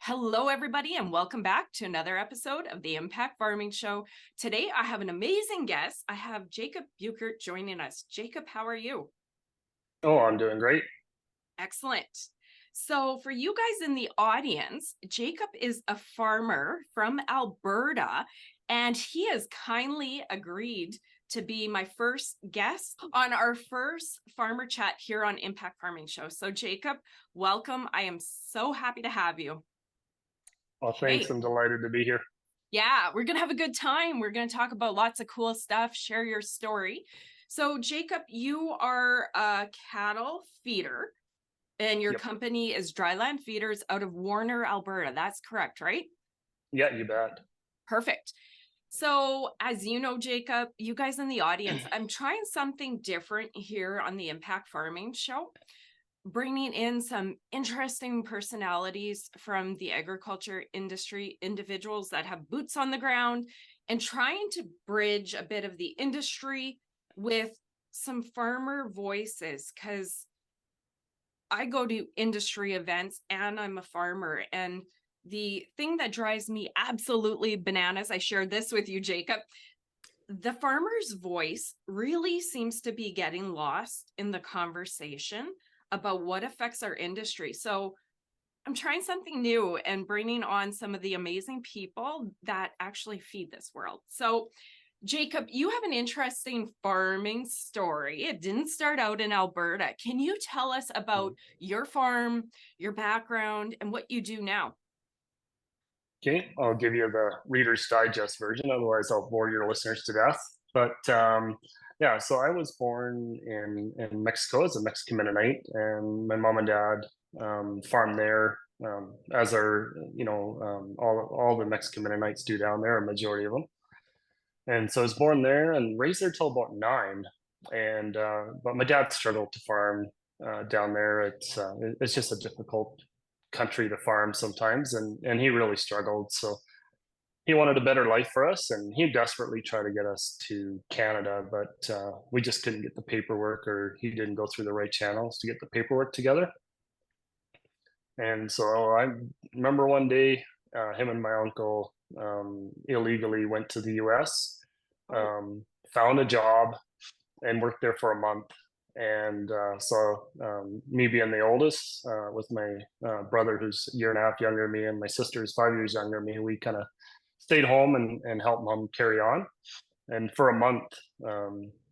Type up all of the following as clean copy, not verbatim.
Hello, everybody, and welcome back to another episode of the Impact Farming Show. Today, I have an amazing guest. I have Jacob Bueckert joining us. Jacob, how are you? Oh, I'm doing great. Excellent. So for you guys in the audience, Jacob is a farmer from Alberta, and he has kindly agreed to be my first guest on our first farmer chat here on Impact Farming Show. So Jacob, welcome. I am so happy to have you. Well, thanks. Okay. I'm delighted to be here. Yeah, we're going to have a good time. We're going to talk about lots of cool stuff, share your story. So, Jacob, you are a cattle feeder, and your Yep. company is Dryland Feeders out of Warner, Alberta. That's correct, right? Yeah, you bet. Perfect. So, as you know, Jacob, you guys in the audience, I'm trying something different here on the Impact Farming Show, bringing in some interesting personalities from the agriculture industry, individuals that have boots on the ground, and trying to bridge a bit of the industry with some farmer voices, because I go to industry events and I'm a farmer. And the thing that drives me absolutely bananas, I shared this with you, Jacob, the farmer's voice really seems to be getting lost in the conversation about what affects our industry. So I'm trying something new and bringing on some of the amazing people that actually feed this world. So, Jacob, you have an interesting farming story. It didn't start out in Alberta. Can you tell us about your farm, your background, and what you do now? Okay, I'll give you the Reader's Digest version. Otherwise, I'll bore your listeners to death. But yeah, so I was born in Mexico as a Mexican Mennonite, and my mom and dad farmed there, as are all the Mexican Mennonites do down there, a majority of them. And so I was born there and raised there till about 9. And but my dad struggled to farm down there. It's just a difficult country to farm sometimes, and he really struggled. So he wanted a better life for us, and he desperately tried to get us to Canada, but we just couldn't get the paperwork, or he didn't go through the right channels to get the paperwork together. And so I remember one day, him and my uncle illegally went to the U.S., Oh, found a job, and worked there for a month. And me being the oldest, with my brother who's a year and a half younger than me, and my sister who's 5 years younger than me, we kind of stayed home and helped mom carry on. And for a month,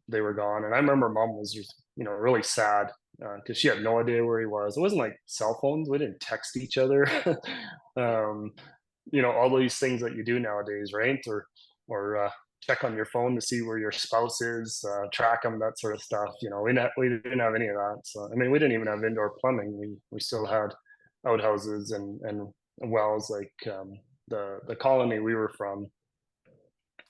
they were gone. And I remember mom was just, really sad because she had no idea where he was. It wasn't like cell phones. We didn't text each other. um, all these things that you do nowadays, right? Or check on your phone to see where your spouse is, track them, that sort of stuff. We didn't have any of that. So I mean, we didn't even have indoor plumbing. We still had outhouses and wells. Like the colony we were from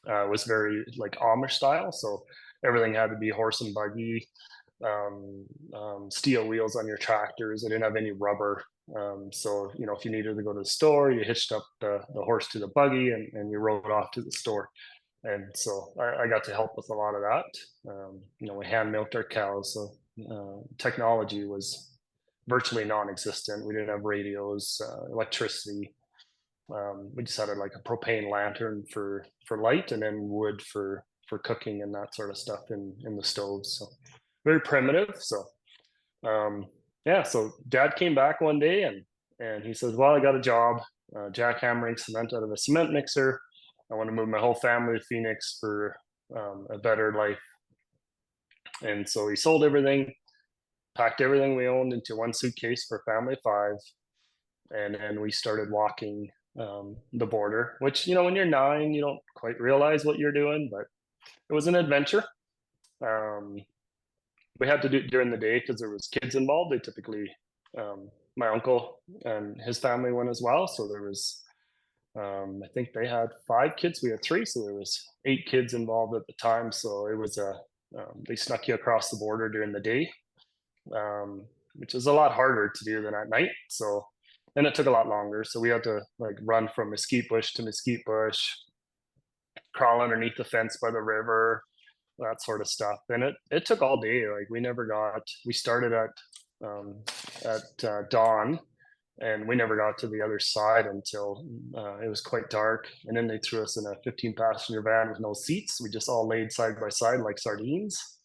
was very like Amish style, so everything had to be horse and buggy, steel wheels on your tractors. They didn't have any rubber. So, if you needed to go to the store, you hitched up the horse to the buggy and you rode off to the store. And so I got to help with a lot of that. We hand milked our cows. So technology was virtually non-existent. We didn't have radios, electricity. We just had like a propane lantern for light, and then wood for cooking and that sort of stuff in the stoves. So very primitive. So yeah, so dad came back one day and he says, "Well, I got a job, jackhammering cement out of a cement mixer. I want to move my whole family to Phoenix for a better life." And so he sold everything, packed everything we owned into one suitcase for a family of 5, and then we started walking the border. Which, when you're 9, you don't quite realize what you're doing, but it was an adventure. Um, we had to do it during the day because there was kids involved. They typically, my uncle and his family went as well. So there was, I think they had 5 kids. We had 3, so there was 8 kids involved at the time. So it was they snuck you across the border during the day, which is a lot harder to do than at night. So, and it took a lot longer. So we had to like run from mesquite bush to mesquite bush, crawl underneath the fence by the river, that sort of stuff. And it took all day. Like we started at dawn, and we never got to the other side until it was quite dark. And then they threw us in a 15-passenger van with no seats. We just all laid side by side like sardines.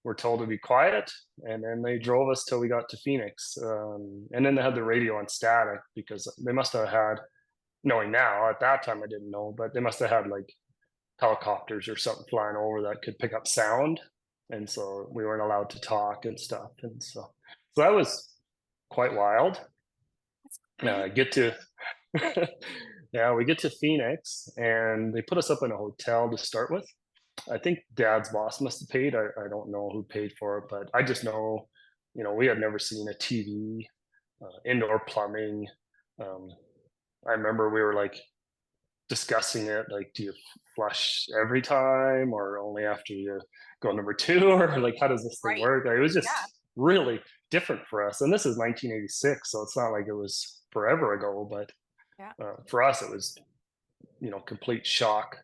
We're told to be quiet, and then they drove us till we got to Phoenix. And then they had the radio on static because they must have had, knowing now, at that time I didn't know, but they must have had like helicopters or something flying over that could pick up sound. And so we weren't allowed to talk and stuff. And so that was quite wild. That's great. Get to yeah, we get to Phoenix, and they put us up in a hotel to start with. I think Dad's boss must have paid. I don't know who paid for it, but I just know, we had never seen a TV, indoor plumbing. Um, I remember we were like discussing it, like, do you flush every time or only after you go number two, or like, how does this thing Right. work? Like, it was just Yeah. really different for us. And this is 1986, so it's not like it was forever ago, but Yeah. for us, it was, complete shock.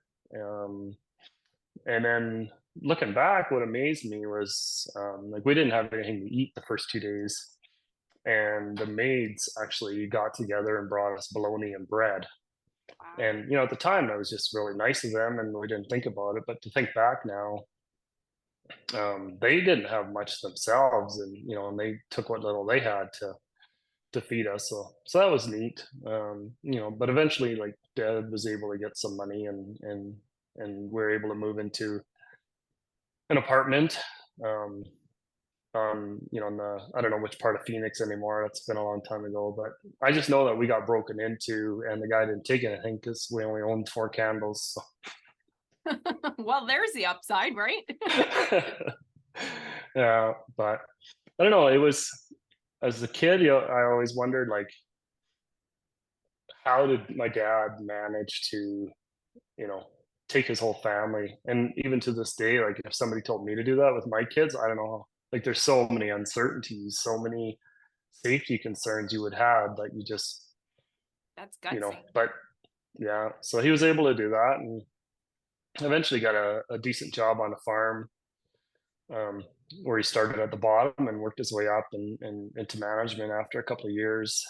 And then looking back, what amazed me was like we didn't have anything to eat the first 2 days, and the maids actually got together and brought us bologna and bread. Wow. And at the time, that was just really nice of them, and we didn't think about it. But to think back now, they didn't have much themselves, and they took what little they had to feed us. So that was neat. But eventually, like Dad was able to get some money, and we are able to move into an apartment. Um, in the I don't know which part of Phoenix anymore. That's been a long time ago, but I just know that we got broken into, and the guy didn't take anything because we only owned 4 candles. Well, there's the upside, right? So. Yeah, but I don't know. It was as a kid, I always wondered like, how did my dad manage to, you know, take his whole family? And even to this day, like if somebody told me to do that with my kids, I don't know. Like there's so many uncertainties, so many safety concerns you would have that you just, That's gutsy. but yeah, so he was able to do that and eventually got a decent job on a farm, um, where he started at the bottom and worked his way up and into management after a couple of years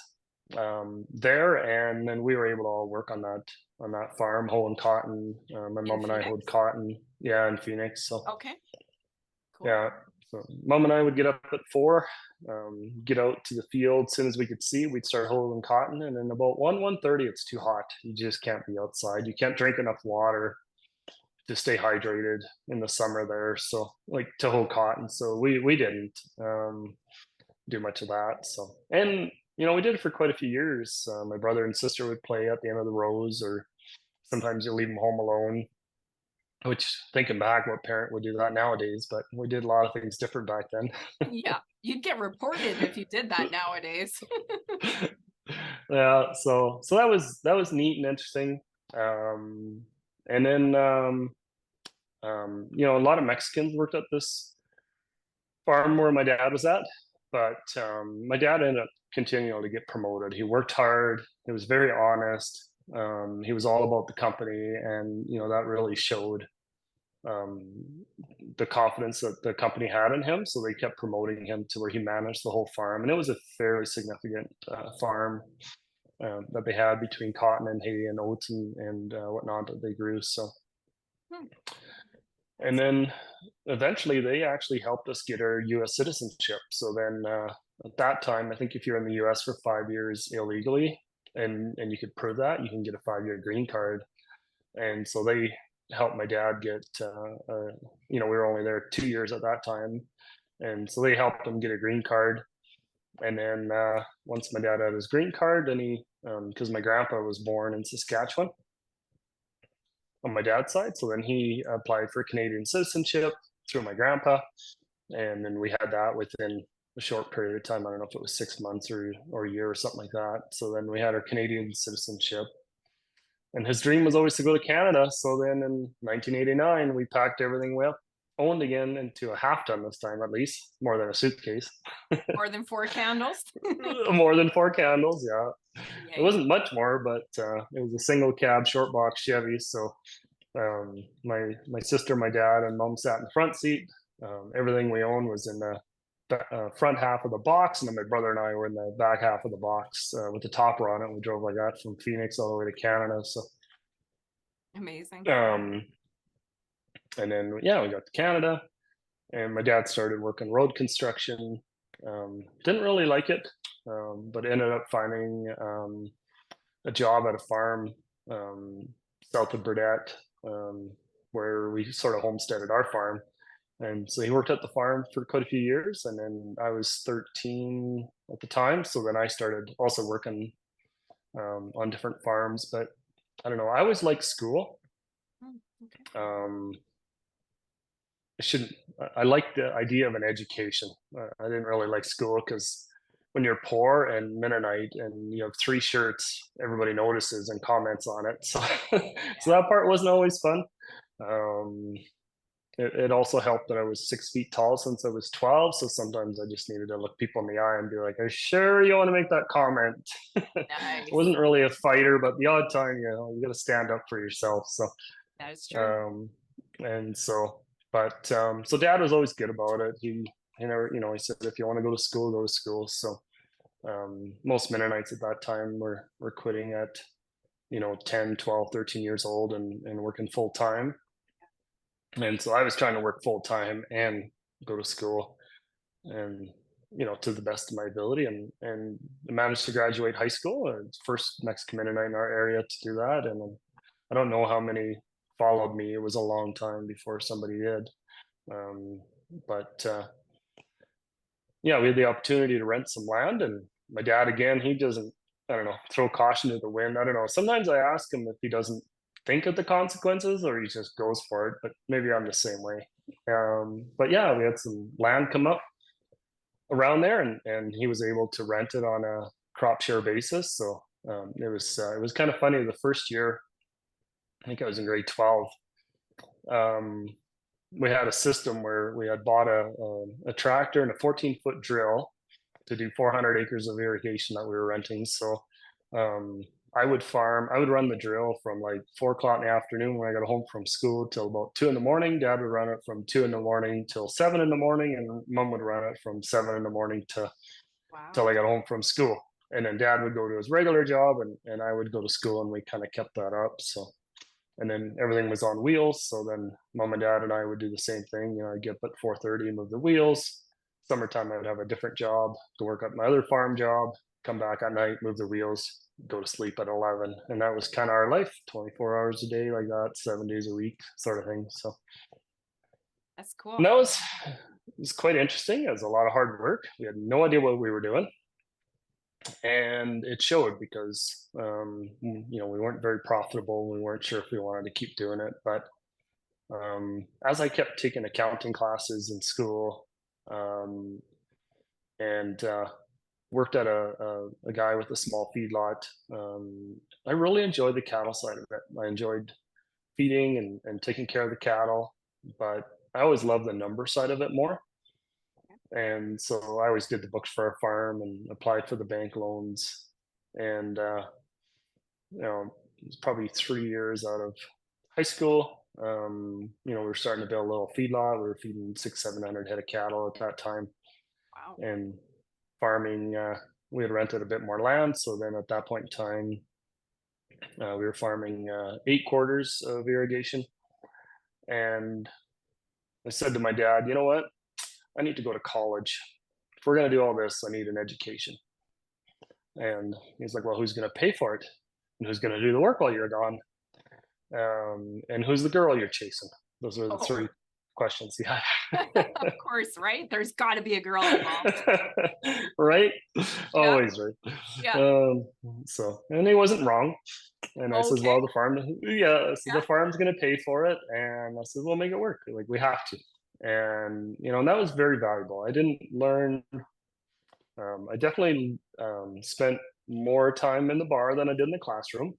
there. And then we were able to all work on that farm, hoeing cotton. My In mom and I Phoenix? hoed cotton, yeah, in Phoenix. So Okay, cool. yeah, so mom and I would get up at 4, get out to the field as soon as we could see. We'd start hoeing cotton, and then about 1:30, it's too hot. You just can't be outside. You can't drink enough water to stay hydrated in the summer there. So like to hoe cotton. So we didn't do much of that. So and we did it for quite a few years. My brother and sister would play at the end of the rows, or sometimes you leave them home alone. Which, thinking back, what parent would do that nowadays? But we did a lot of things different back then. Yeah, you'd get reported if you did that nowadays. Yeah, so that was neat and interesting. Um, and then a lot of Mexicans worked at this farm where my dad was at, but my dad ended up continuing to get promoted. He worked hard. He was very honest. He was all about the company, and that really showed um, the confidence that the company had in him. So they kept promoting him to where he managed the whole farm, and it was a fairly significant farm that they had between cotton and hay and oats and whatnot that they grew. So, Hmm, and that's then eventually they actually helped us get our U.S. citizenship. So then at that time, I think if you're in the U.S. for 5 years illegally, and you could prove that, you can get a 5-year green card. And so they helped my dad get. We were only there 2 years at that time, and so they helped him get a green card. And then once my dad had his green card, then he, because my grandpa was born in Saskatchewan on my dad's side, so then he applied for Canadian citizenship through my grandpa, and then we had that within a short period of time. I don't know if it was 6 months or a year or something like that. So then we had our Canadian citizenship, and his dream was always to go to Canada. So then in 1989, we packed everything we owned again into a half ton this time, at least more than a suitcase. more than 4 candles. More than 4 candles, yeah. It Yay. wasn't much more, but it was a single cab short box Chevy. So my sister, my dad, and mom sat in the front seat. Everything we owned was in the front half of the box, and then my brother and I were in the back half of the box with the topper on it. We drove like that from Phoenix all the way to Canada. So, Amazing. um, and then yeah, we got to Canada, and my dad started working road construction. Didn't really like it, but ended up finding a job at a farm um, south of Burdett, where we sort of homesteaded our farm. And so he worked at the farm for quite a few years, and then I was 13 at the time. So then I started also working on different farms. But I don't know. I always liked school. Mm, okay. Um, I shouldn't. I like the idea of an education. I didn't really like school because when you're poor and Mennonite and you have three shirts, everybody notices and comments on it. So, so that part wasn't always fun. Um, it also helped that I was 6 feet tall since I was 12. So sometimes I just needed to look people in the eye and be like, "Are you sure you want to make that comment?" I Nice. wasn't really a fighter, but the odd time, you got to stand up for yourself. So, That is true. um, and so, but so Dad was always good about it. He never, he said, if you want to go to school, go to school. So most Mennonites at that time were quitting at 10, 12, 13 years old and working full time. And so I was trying to work full time and go to school, and to the best of my ability, and managed to graduate high school. First Mexican Mennonite in our area to do that, and I don't know how many followed me. It was a long time before somebody did. Um, but yeah, we had the opportunity to rent some land, and my dad, again, he doesn't, I don't know, throw caution to the wind. I don't know. Sometimes I ask him if he doesn't think of the consequences or he just goes for it, but maybe I'm the same way. But yeah, we had some land come up around there, and he was able to rent it on a crop share basis. So it was kind of funny. The first year, I think I was in grade 12. Um, we had a system where we had bought a tractor and a 14-foot drill to do 400 acres of irrigation that we were renting. So um, I would run the drill from like 4 o'clock in the afternoon when I got home from school till about 2 in the morning. Dad would run it from 2 in the morning till 7 in the morning, and Mom would run it from 7 in the morning to Wow. till I got home from school. And then Dad would go to his regular job, and I would go to school, and we kind of kept that up. So, and then everything was on wheels. So then Mom and Dad and I would do the same thing. I'd get up at 4:30 and move the wheels. Summertime, I would have a different job, go work at my other farm job, come back at night, move the wheels, go to sleep at 11. And that was kind of our life, 24 hours a day, like that, 7 days a week, sort of thing. So, That's and cool. that was quite interesting. It was a lot of hard work. We had no idea what we were doing. And it showed because, we weren't very profitable. We weren't sure if we wanted to keep doing it. But as I kept taking accounting classes in school, um, and worked at a guy with a small feedlot. I really enjoyed the cattle side of it. I enjoyed feeding and taking care of the cattle, but I always loved the number side of it more. And so I always did the books for our farm and applied for the bank loans. And it was probably 3 years out of high school. We were starting to build a little feedlot. We were feeding 600, 700 head of cattle at that time, Wow. and farming. We had rented a bit more land, so then at that point in time, we were farming 8 quarters of irrigation. And I said to my dad, "You know what? I need to go to college. If we're going to do all this, I need an education." And he's like, "Well, who's going to pay for it? And who's going to do the work while you're gone? And who's the girl you're chasing?" Those are the Oh, three questions he had. of course, right? There's got to be a girl involved. Right? Yeah. Always right. Yeah. Um, and he wasn't wrong. And I says, Okay. "Well, the farm, yeah." So Yeah. the farm's going to pay for it, and I said, "We'll make it work. Like we have to." And and that was very valuable. I didn't learn. I definitely spent more time in the bar than I did in the classroom.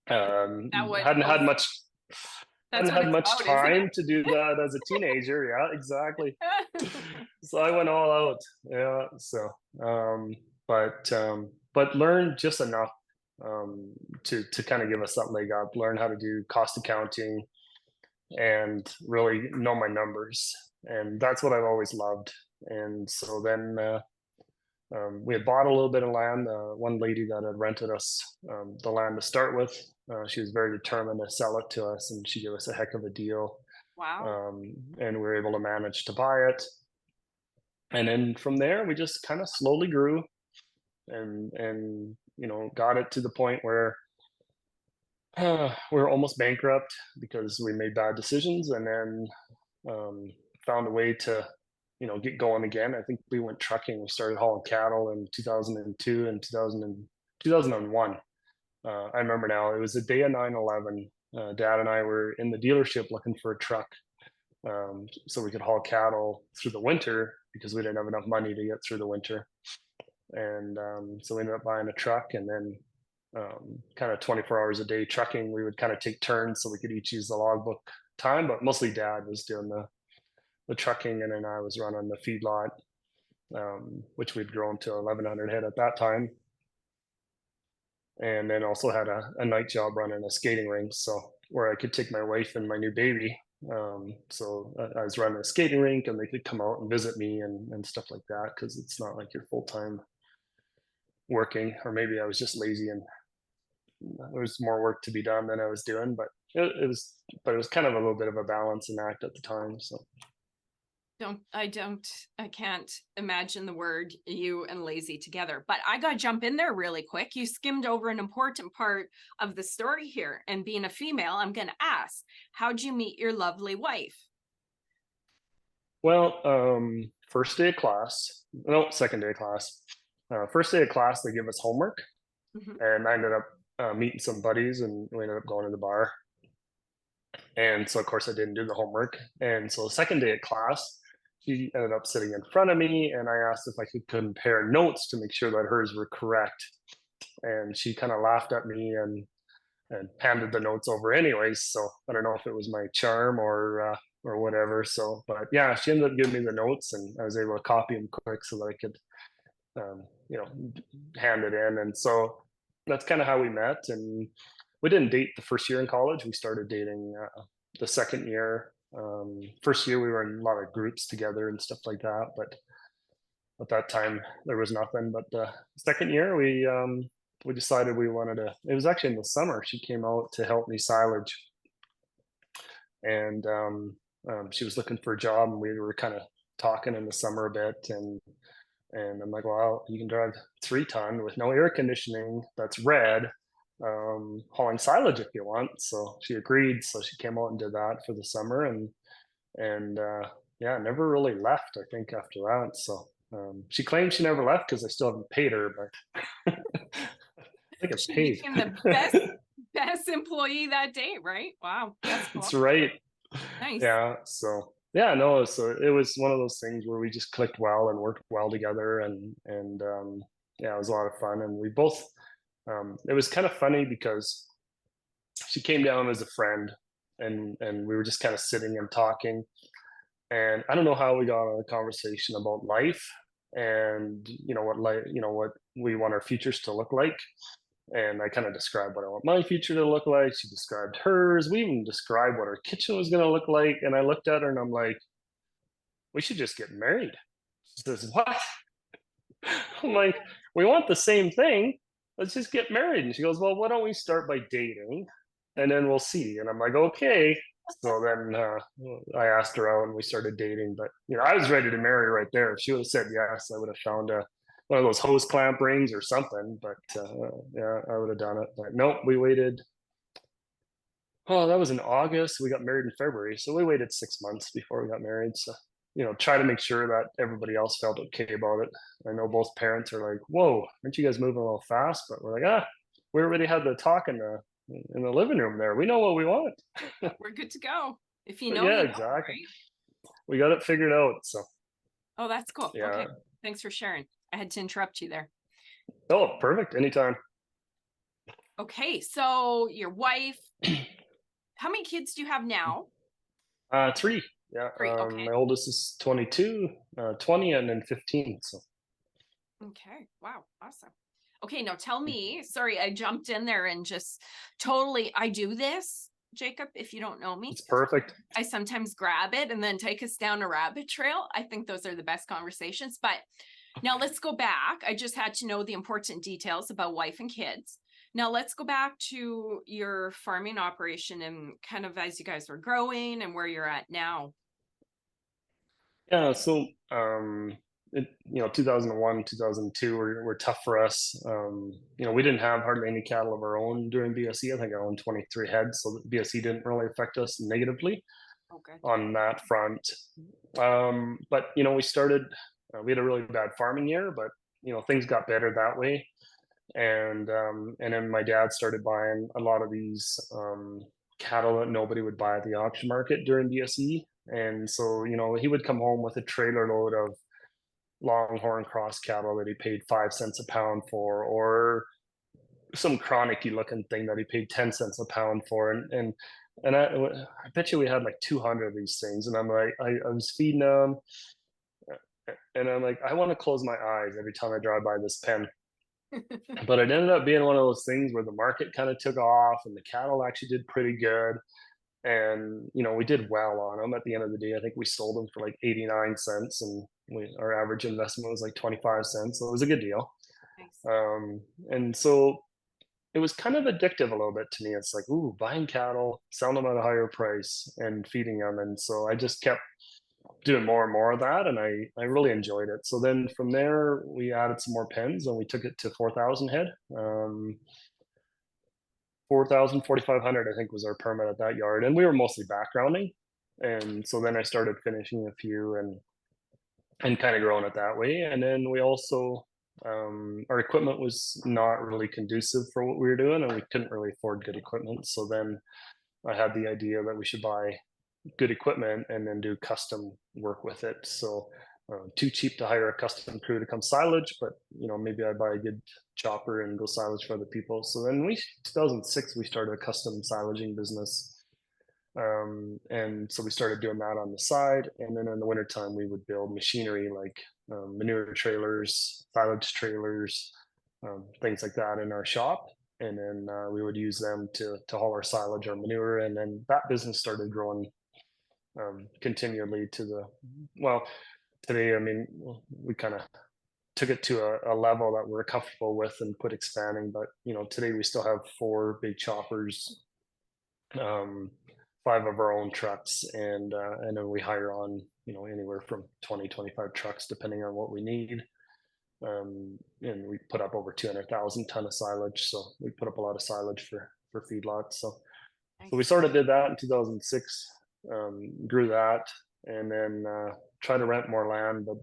Um, That what hadn't had most much that's hadn't what had it's much about, isn't time to do that as a teenager. Yeah, exactly. it? So I went all out. Yeah. So, but learned just enough to kind of give us something. They got learn how to do cost accounting and really know my numbers, and that's what I've always loved. And so then we had bought a little bit of land. One lady that had rented us the land to start with, she was very determined to sell it to us, and she gave us a heck of a deal. Wow. And we were able to manage to buy it. And then from there, we just kind of slowly grew and got it to the point where we were almost bankrupt because we made bad decisions, and then found a way to get going again. I think we went trucking. We started hauling cattle in 2002 and 2001. I remember now, it was the day of 9/11. Dad and I were in the dealership looking for a truck, so we could haul cattle through the winter because we didn't have enough money to get through the winter. And so we ended up buying a truck, and then kind of 24 hours a day trucking. We would kind of take turns so we could each use the logbook time, but mostly Dad was doing the trucking, and then I was running the feedlot, which we'd grown to 1,100 head at that time, and then also had a night job running a skating rink, so where I could take my wife and my new baby. So I was running a skating rink, and they could come out and visit me and stuff like that, because it's not like you're full time working. Or maybe I was just lazy and there was more work to be done than I was doing, but it was kind of a little bit of a balancing act at the time. So I can't imagine the word you and lazy together, but I got to jump in there really quick. You skimmed over an important part of the story here. And being a female, I'm going to ask, how'd you meet your lovely wife? well, first day of class, no, second day of class. First day of class, they give us homework, Mhm. and I ended up meeting some buddies, and we ended up going to the bar. And so, of course, I didn't do the homework. And so, the second day of class, she ended up sitting in front of me, and I asked if I could compare notes to make sure that hers were correct. And she kind of laughed at me and handed the notes over anyways. So I don't know if it was my charm or whatever. So, but yeah, she ended up giving me the notes, and I was able to copy them quick so that I could, um, you know, hand it in. And so that's kind of how we met. And we didn't date the first year in college. We started dating the second year. First year we were in a lot of groups together and stuff like that, but at that time there was nothing. But the second year we decided we wanted to. It was actually in the summer. She came out to help me silage, and she was looking for a job, and we were kind of talking in the summer a bit, and I'm like, well, you can drive 3 ton with no air conditioning. That's red. Hauling silage if you want. So she agreed. So she came out and did that for the summer, and yeah, never really left. I think after that. So she claims she never left because I still haven't paid her, but I get She paid. became the best employee that day, right? Wow, that's That's cool. right. Nice. Yeah. So yeah, no. So it was one of those things where we just clicked well and worked well together, and yeah, it was a lot of fun. And we both. It was kind of funny because she came down as a friend, and we were just kind of sitting and talking, and I don't know how we got on a conversation about life, and what we want our futures to look like. And I kind of described what I want my future to look like. She described hers. We even described what our kitchen was going to look like. And I looked at her and I'm like, we should just get married. She says, what? I'm like, we want the same thing. Let's just get married. And she goes, well, why don't we start by dating and then we'll see. And I'm like, okay. So then I asked her out and we started dating. But I was ready to marry right there. If she would have said yes, I would have found one of those hose clamp rings or something. But yeah, I would have done it. But nope, we waited. Oh, that was in August. We got married in February. So we waited 6 months before we got married. So, try to make sure that everybody else felt okay about it. I know both parents are like, whoa, aren't you guys moving a little fast? But we're like, we already had the talk in the living room there. We know what we want. We're good to go. If you But know, yeah, you know, exactly. right? We got it figured out. So Oh, that's cool. yeah. Okay. Thanks for sharing. I had to interrupt you there. Oh, perfect. Anytime. Okay. So your wife, how many kids do you have now? 3. Yeah. Three. Okay. My oldest is 22, 20, and then 15. So Okay. Wow. Awesome. Okay. Now tell me, sorry, I jumped in there and just totally, I do this Jacob, if you don't know me. It's perfect. I sometimes grab it and then take us down a rabbit trail. I think those are the best conversations. But now let's go back. I just had to know the important details about wife and kids. Now let's go back to your farming operation and kind of as you guys were growing and where you're at now. Yeah, so 2001, 2002 were tough for us. We didn't have hardly any cattle of our own during BSE. I think I owned 23 head, so BSE didn't really affect us negatively Oh, good. on that front. But we started. We had a really bad farming year, but things got better that way. And then my dad started buying a lot of these cattle that nobody would buy at the auction market during BSE. And so, he would come home with a trailer load of longhorn cross cattle that he paid 5 cents a pound for, or some chronicky looking thing that he paid 10 cents a pound for. And I bet you we had like 200 of these things. And I'm like, I was feeding them, and I'm like, I want to close my eyes every time I drive by this pen. But it ended up being one of those things where the market kind of took off and the cattle actually did pretty good. And we did well on them. At the end of the day, I think we sold them for like 89 cents, and our average investment was like 25 cents, so it was a good deal. Nice. And so it was kind of addictive a little bit to me. It's like, ooh, buying cattle, selling them at a higher price and feeding them. And so I just kept doing more and more of that, and I really enjoyed it. So then from there we added some more pens and we took it to 4,000 head. 4,000, I think was our permit at that yard, and we were mostly backgrounding. And so then I started finishing a few and kind of growing it that way. And then we also our equipment was not really conducive for what we were doing, and we couldn't really afford good equipment. So then I had the idea that we should buy good equipment and then do custom work with it. So too cheap to hire a custom crew to come silage, but maybe I buy a good chopper and go silage for other people. So then 2006 we started a custom silaging business. And so we started doing that on the side. And then in the wintertime, we would build machinery like manure trailers, silage trailers, things like that in our shop. And then we would use them to haul our silage or manure. And then that business started growing continually well, today, I mean, we kind of took it to a level that we're comfortable with and quit expanding. But, today we still have 4 big choppers, um, 5 of our own trucks, and then we hire on, anywhere from 20, 25 trucks, depending on what we need. And we put up over 200,000 ton of silage. So we put up a lot of silage for feedlots. So we Nice. sort of did that in 2006, grew that, and then tried to rent more land, but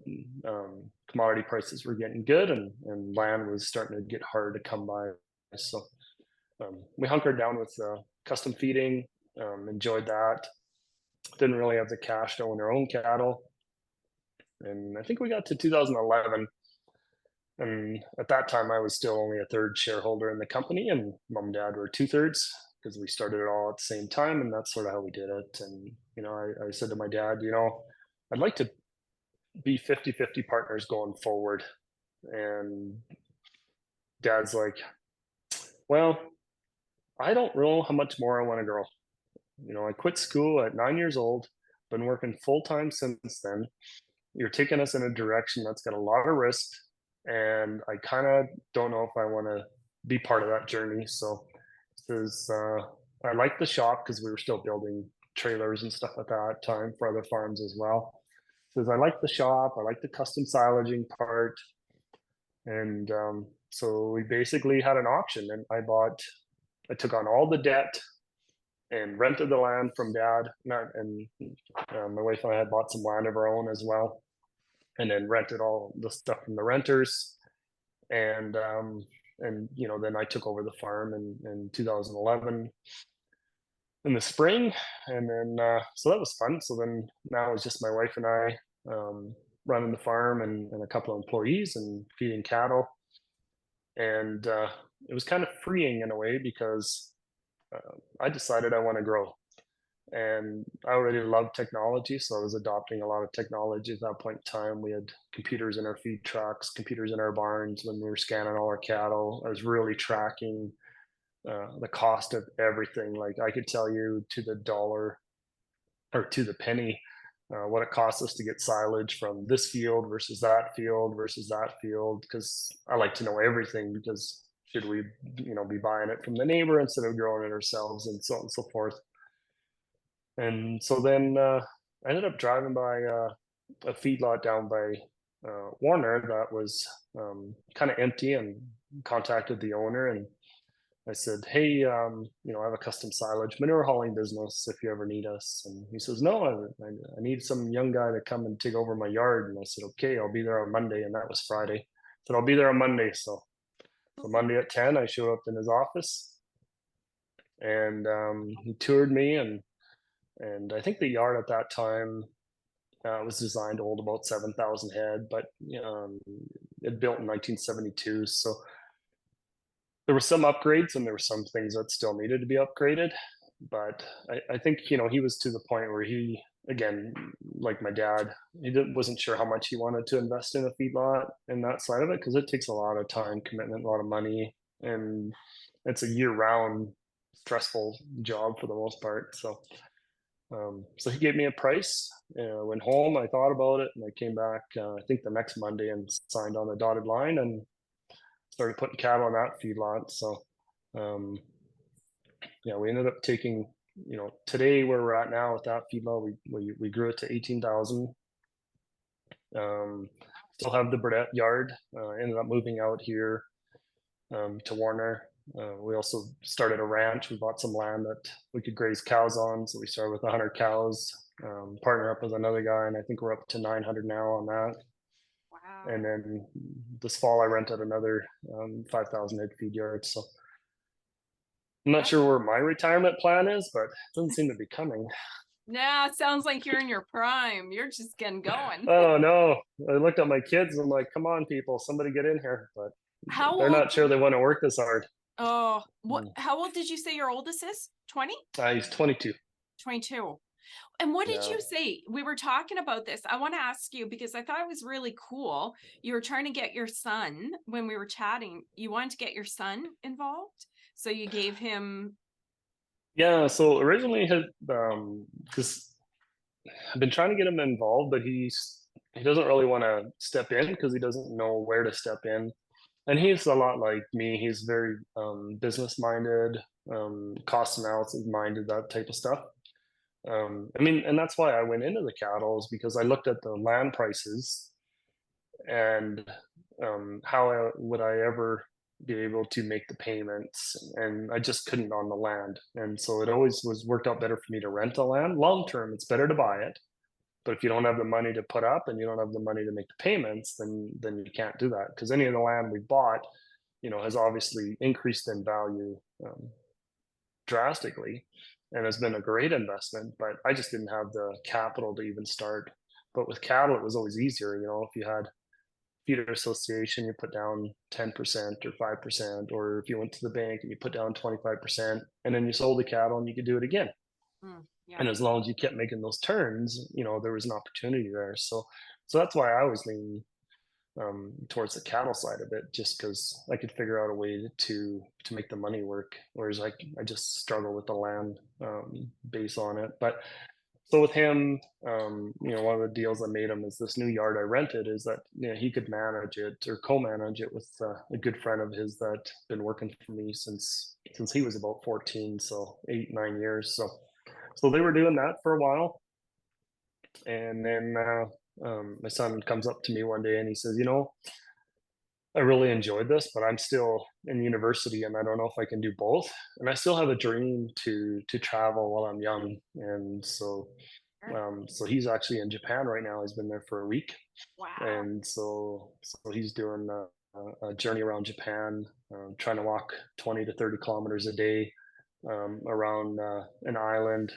commodity prices were getting good, and land was starting to get hard to come by. So we hunkered down with custom feeding, enjoyed that. Didn't really have the cash to own our own cattle. And I think we got to 2011. And at that time, I was still only a third shareholder in the company, and mom and dad were 2/3 because we started it all at the same time. And that's sort of how we did it. And, I said to my dad, I'd like to be 50-50 partners going forward. And dad's like, well, I don't know how much more I want to grow. I quit school at 9 years old, been working full time since then. You're taking us in a direction that's got a lot of risk, and I kind of don't know if I want to be part of that journey. So, says I like the shop because we were still building trailers and stuff at that time for other farms as well. Says I like the shop, I like the custom silaging part, and so we basically had an auction, and I took on all the debt and rented the land from dad. And my wife and I had bought some land of our own as well, and then rented all the stuff from the renters. And then I took over the farm in 2011 in the spring. And then so that was fun. So then now it's just my wife and I, running the farm, and a couple of employees and feeding cattle. And it was kind of freeing in a way because I decided I want to grow. And I already loved technology, so I was adopting a lot of technology at that point in time. We had computers in our feed trucks, computers in our barns when we were scanning all our cattle. I was really tracking the cost of everything. Like I could tell you to the dollar or to the penny what it costs us to get silage from this field versus that field because I like to know everything because should we be buying it from the neighbor instead of growing it ourselves and so on and so forth. And so then I ended up driving by a feedlot down by Warner that was kind of empty and contacted the owner and I said, "Hey, I have a custom silage manure hauling business. If you ever need us." And he says, "No, I need some young guy to come and take over my yard." And I said, "Okay, I'll be there on Monday." And that was Friday. I said, "I'll be there on Monday." So Monday at 10, I showed up in his office, and he toured me, and I think the yard at that time was designed to hold about 7,000 head, but it built in 1972, so there were some upgrades and there were some things that still needed to be upgraded. But I think he was to the point where he, again, like my dad, wasn't sure how much he wanted to invest in a feedlot and that side of it because it takes a lot of time, commitment, a lot of money, and it's a year-round stressful job for the most part. So he gave me a price. Went home, I thought about it, and I came back. I think the next Monday and signed on the dotted line and started putting cattle on that feedlot. So, um, yeah, we ended up taking, today where we're at now with that feedlot, we grew it to 18,000. Um, Still have the Burdett yard. Ended up moving out here to Warner. We also started a ranch. We bought some land that we could graze cows on. So we started with 100 cows, partner up with another guy, and I think we're up to 900 now on that. And Wow. then this fall, I rented another 5,000 head feed yard. So I'm not That's sure where my retirement plan is, but it doesn't seem to be coming. Nah, sounds like you're in your prime. You're just getting going. Oh no! I looked at my kids and I'm like, "Come on, people, somebody get in here!" But How they're old not sure did they want to work this hard. what Mm. how old did you say your oldest is? 20? He's 22. 22. And what did Yeah, you say? We were talking about this. I want to ask you because I thought it was really cool. You were trying to get your son when we were chatting. You wanted to get your son involved. So you gave him yeah. So originally, his because I've been trying to get him involved, but he doesn't really want to step in because he doesn't know where to step in. And he's a lot like me. He's very business minded, cost analysis minded, that type of stuff. I mean, and that's why I went into the cattle is because I looked at the land prices and would I ever be able to make the payments, and I just couldn't on the land. And so it always was worked out better for me to rent the land. Long term, it's better to buy it, but if you don't have the money to put up and you don't have the money to make the payments, then you can't do that because any of the land we bought, has obviously increased in value drastically and has been a great investment. But I just didn't have the capital to even start. But with cattle, it was always easier. If you had feeder association, you put down 10% or 5%, or if you went to the bank and you put down 25%, and then you sold the cattle and you could do it again. yeah. And as long as you kept making those turns, there was an opportunity there. So that's why I was leaning towards the cattle side of it, just because I could figure out a way to make the money work. Whereas I just struggle with the land base on it. But so with him, one of the deals I made him is this new yard I rented is that he could manage it or co-manage it with a good friend of his that been working for me since he was about 14, so 8 9 years. So they were doing that for a while, and then my son comes up to me one day and he says, I really enjoyed this, but I'm still in university and I don't know if I can do both. And I still have a dream to travel while I'm young. And Sure. so he's actually in Japan right now. He's been there for a week, Wow. and so he's doing a journey around Japan, trying to walk 20 to 30 kilometers a day around an island.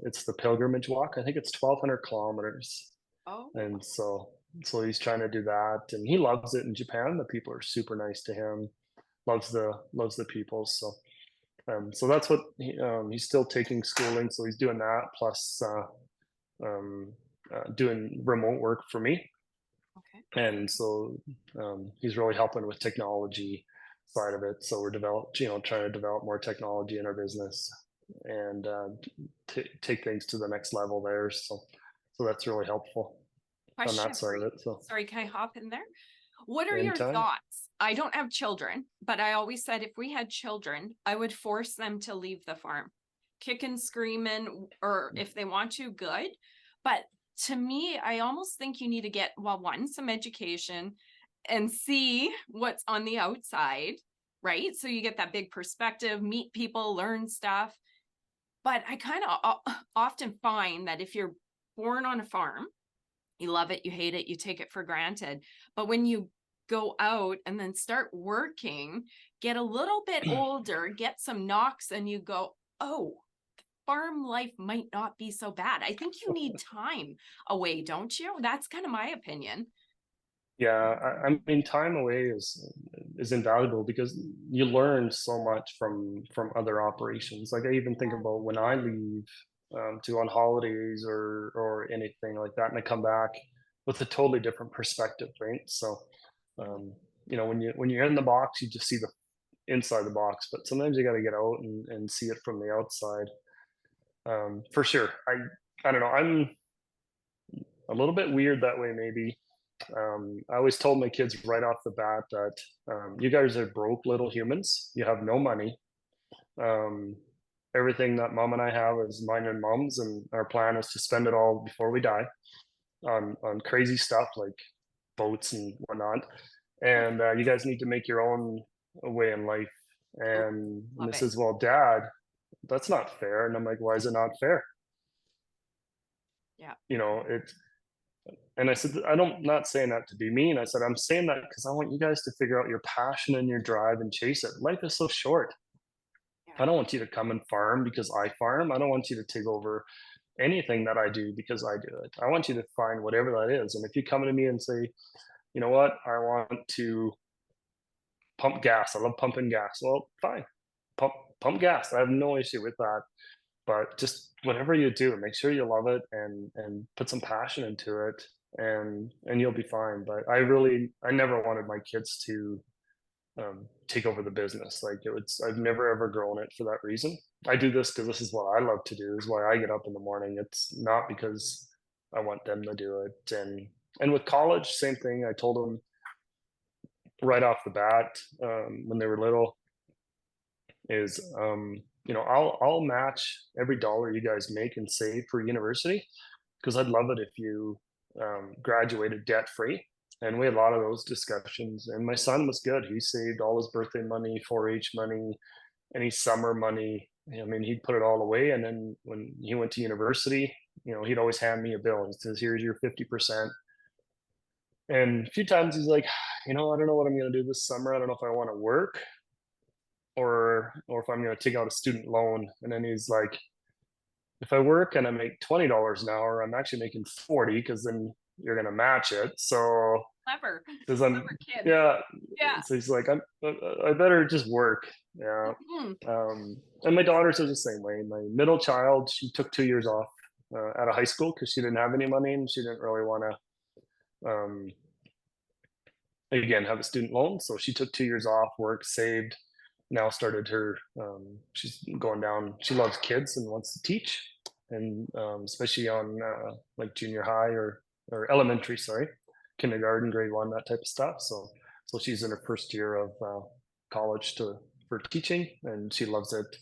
It's the pilgrimage walk. I think it's 1,200 kilometers, Oh, and so he's trying to do that, and he loves it in Japan. The people are super nice to him. Loves the people. So that's what he's still taking schooling. So he's doing that plus um, doing remote work for me, okay. and so he's really helping with technology. side of it. So we're trying to develop more technology in our business and take things to the next level there. So that's really helpful on Question that for side of you. it. So Sorry, can I hop in there? What are your anytime. thoughts? I don't have children, but I always said if we had children, I would force them to leave the farm, kicking, screaming, or if they want to, good. But to me, I almost think you need to get, well, one, some education and see what's on the outside, right? So you get that big perspective, meet people, learn stuff. But I kind of often find that if you're born on a farm, you love it, you hate it, you take it for granted. But when you go out and then start working, get a little bit older, get some knocks, and you go, oh, farm life might not be so bad. I think you need time away, don't you? That's kind of my opinion. Yeah, I mean, time away is invaluable because you learn so much from other operations. Like I even think about when I leave to go on holidays or anything like that, and I come back with a totally different perspective, right? So, um, when you're in the box, you just see the inside the box, but sometimes you got to get out and see it from the outside. For sure, I don't know. I'm a little bit weird that way, maybe. I always told my kids right off the bat that you guys are broke little humans. You have no money. Um, Everything that mom and I have is mine and mom's, and our plan is to spend it all before we die on crazy stuff like boats and whatnot. And you guys need to make your own way in life. Ooh, And love they it. says, "Well, Dad, that's not fair." And I'm like, "Why is it not fair?" Yeah. It And I said, I'm not saying that to be mean. I said, I'm saying that because I want you guys to figure out your passion and your drive and chase it. Life is so short. Yeah. I don't want you to come and farm because I farm. I don't want you to take over anything that I do because I do it. I want you to find whatever that is. And if you come to me and say, you know what, I want to pump gas. I love pumping gas. Well, fine. Pump gas. I have no issue with that. But just whatever you do, make sure you love it and put some passion into it, and you'll be fine. But I never wanted my kids to take over the business. Like I've never ever grown it for that reason. I do this because this is what I love to do. Is why I get up in the morning. It's not because I want them to do it. And with college, same thing. I told them right off the bat when they were little is I'll match every dollar you guys make and save for university because I'd love it if you graduated debt free. And we had a lot of those discussions. And my son was good. He saved all his birthday money, 4-H money, any summer money. I mean, he'd put it all away. And then when he went to university, he'd always hand me a bill. He says, "Here's your 50%." And a few times he's like, I don't know what I'm going to do this summer. I don't know if I want to work or if I'm going to take out a student loan. And then he's like, if I work and I make $20 an hour, I'm actually making 40 because then you're going to match it. So Clever. because Clever kid. yeah. Yeah. So he's like, I better just work. Yeah. Mhm. And my daughters are the same way. My middle child, she took 2 years off out of high school because she didn't have any money and she didn't really want to, again, have a student loan. So she took 2 years off, worked, saved, now started her she's going down, she loves kids and wants to teach, and especially on like junior high or elementary, sorry, kindergarten, grade one, that type of stuff. So she's in her first year of college for teaching, and she loves it.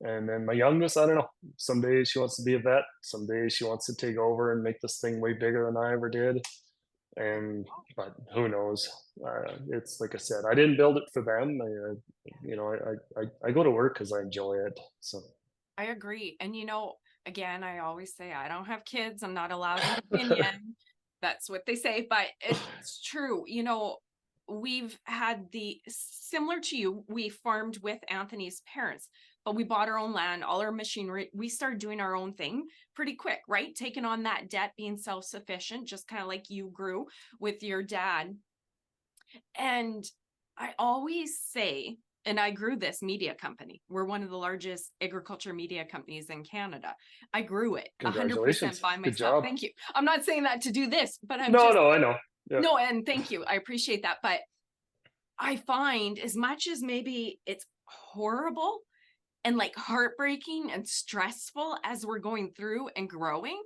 And then my youngest, I don't know, some days she wants to be a vet, some days she wants to take over and make this thing way bigger than I ever did. And but who knows? It's like I said, I didn't build it for them. I go to work because I enjoy it. So I agree. And again, I always say I don't have kids. I'm not allowed an opinion. That's what they say, but it's true. We've had the similar to you, we farmed with Anthony's parents, but we bought our own land, all our machinery. We started doing our own thing pretty quick, right? Taking on that debt, being self-sufficient, just kind of like you grew with your dad. And I always say, and I grew this media company. We're one of the largest agriculture media companies in Canada. I grew it 100% congratulations, by good myself. job. Thank you. I'm not saying that to do this, but I'm No, just, no, I know. Yeah, no, and thank you. I appreciate that. But I find as much as maybe it's horrible and like heartbreaking and stressful as we're going through and growing,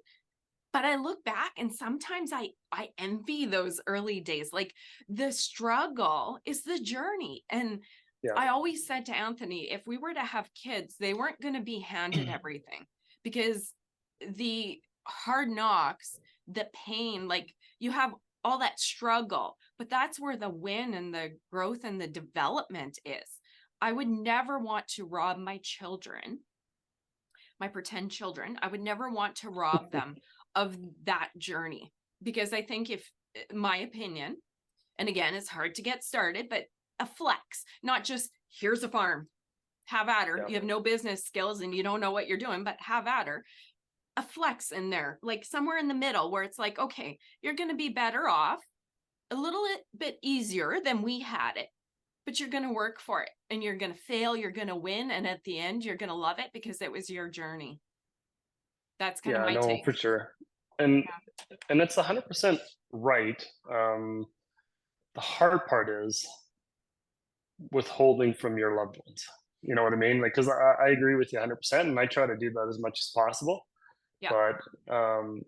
but I look back and sometimes I envy those early days. Like the struggle is the journey. And Yeah. I always said to Anthony, if we were to have kids, they weren't going to be handed everything, because the hard knocks, the pain, like you have all that struggle, but that's where the win and the growth and the development is. I would never want to rob my children, my pretend children, I would never want to rob them of that journey, because I think, if my opinion, and again, it's hard to get started, but a flex, not just here's a farm, have at her. Yeah. You have no business skills and you don't know what you're doing, but have at her. A flex in there, like somewhere in the middle where it's like, okay, you're going to be better off, a little bit easier than we had it, but you're going to work for it and you're going to fail, you're going to win. And at the end, you're going to love it because it was your journey. That's kind of Yeah, my no, take. for sure. And Yeah. it's 100% right. The hard part is withholding from your loved ones. You know what I mean? Like, because I agree with you 100%, and I try to do that as much as possible. Yeah. But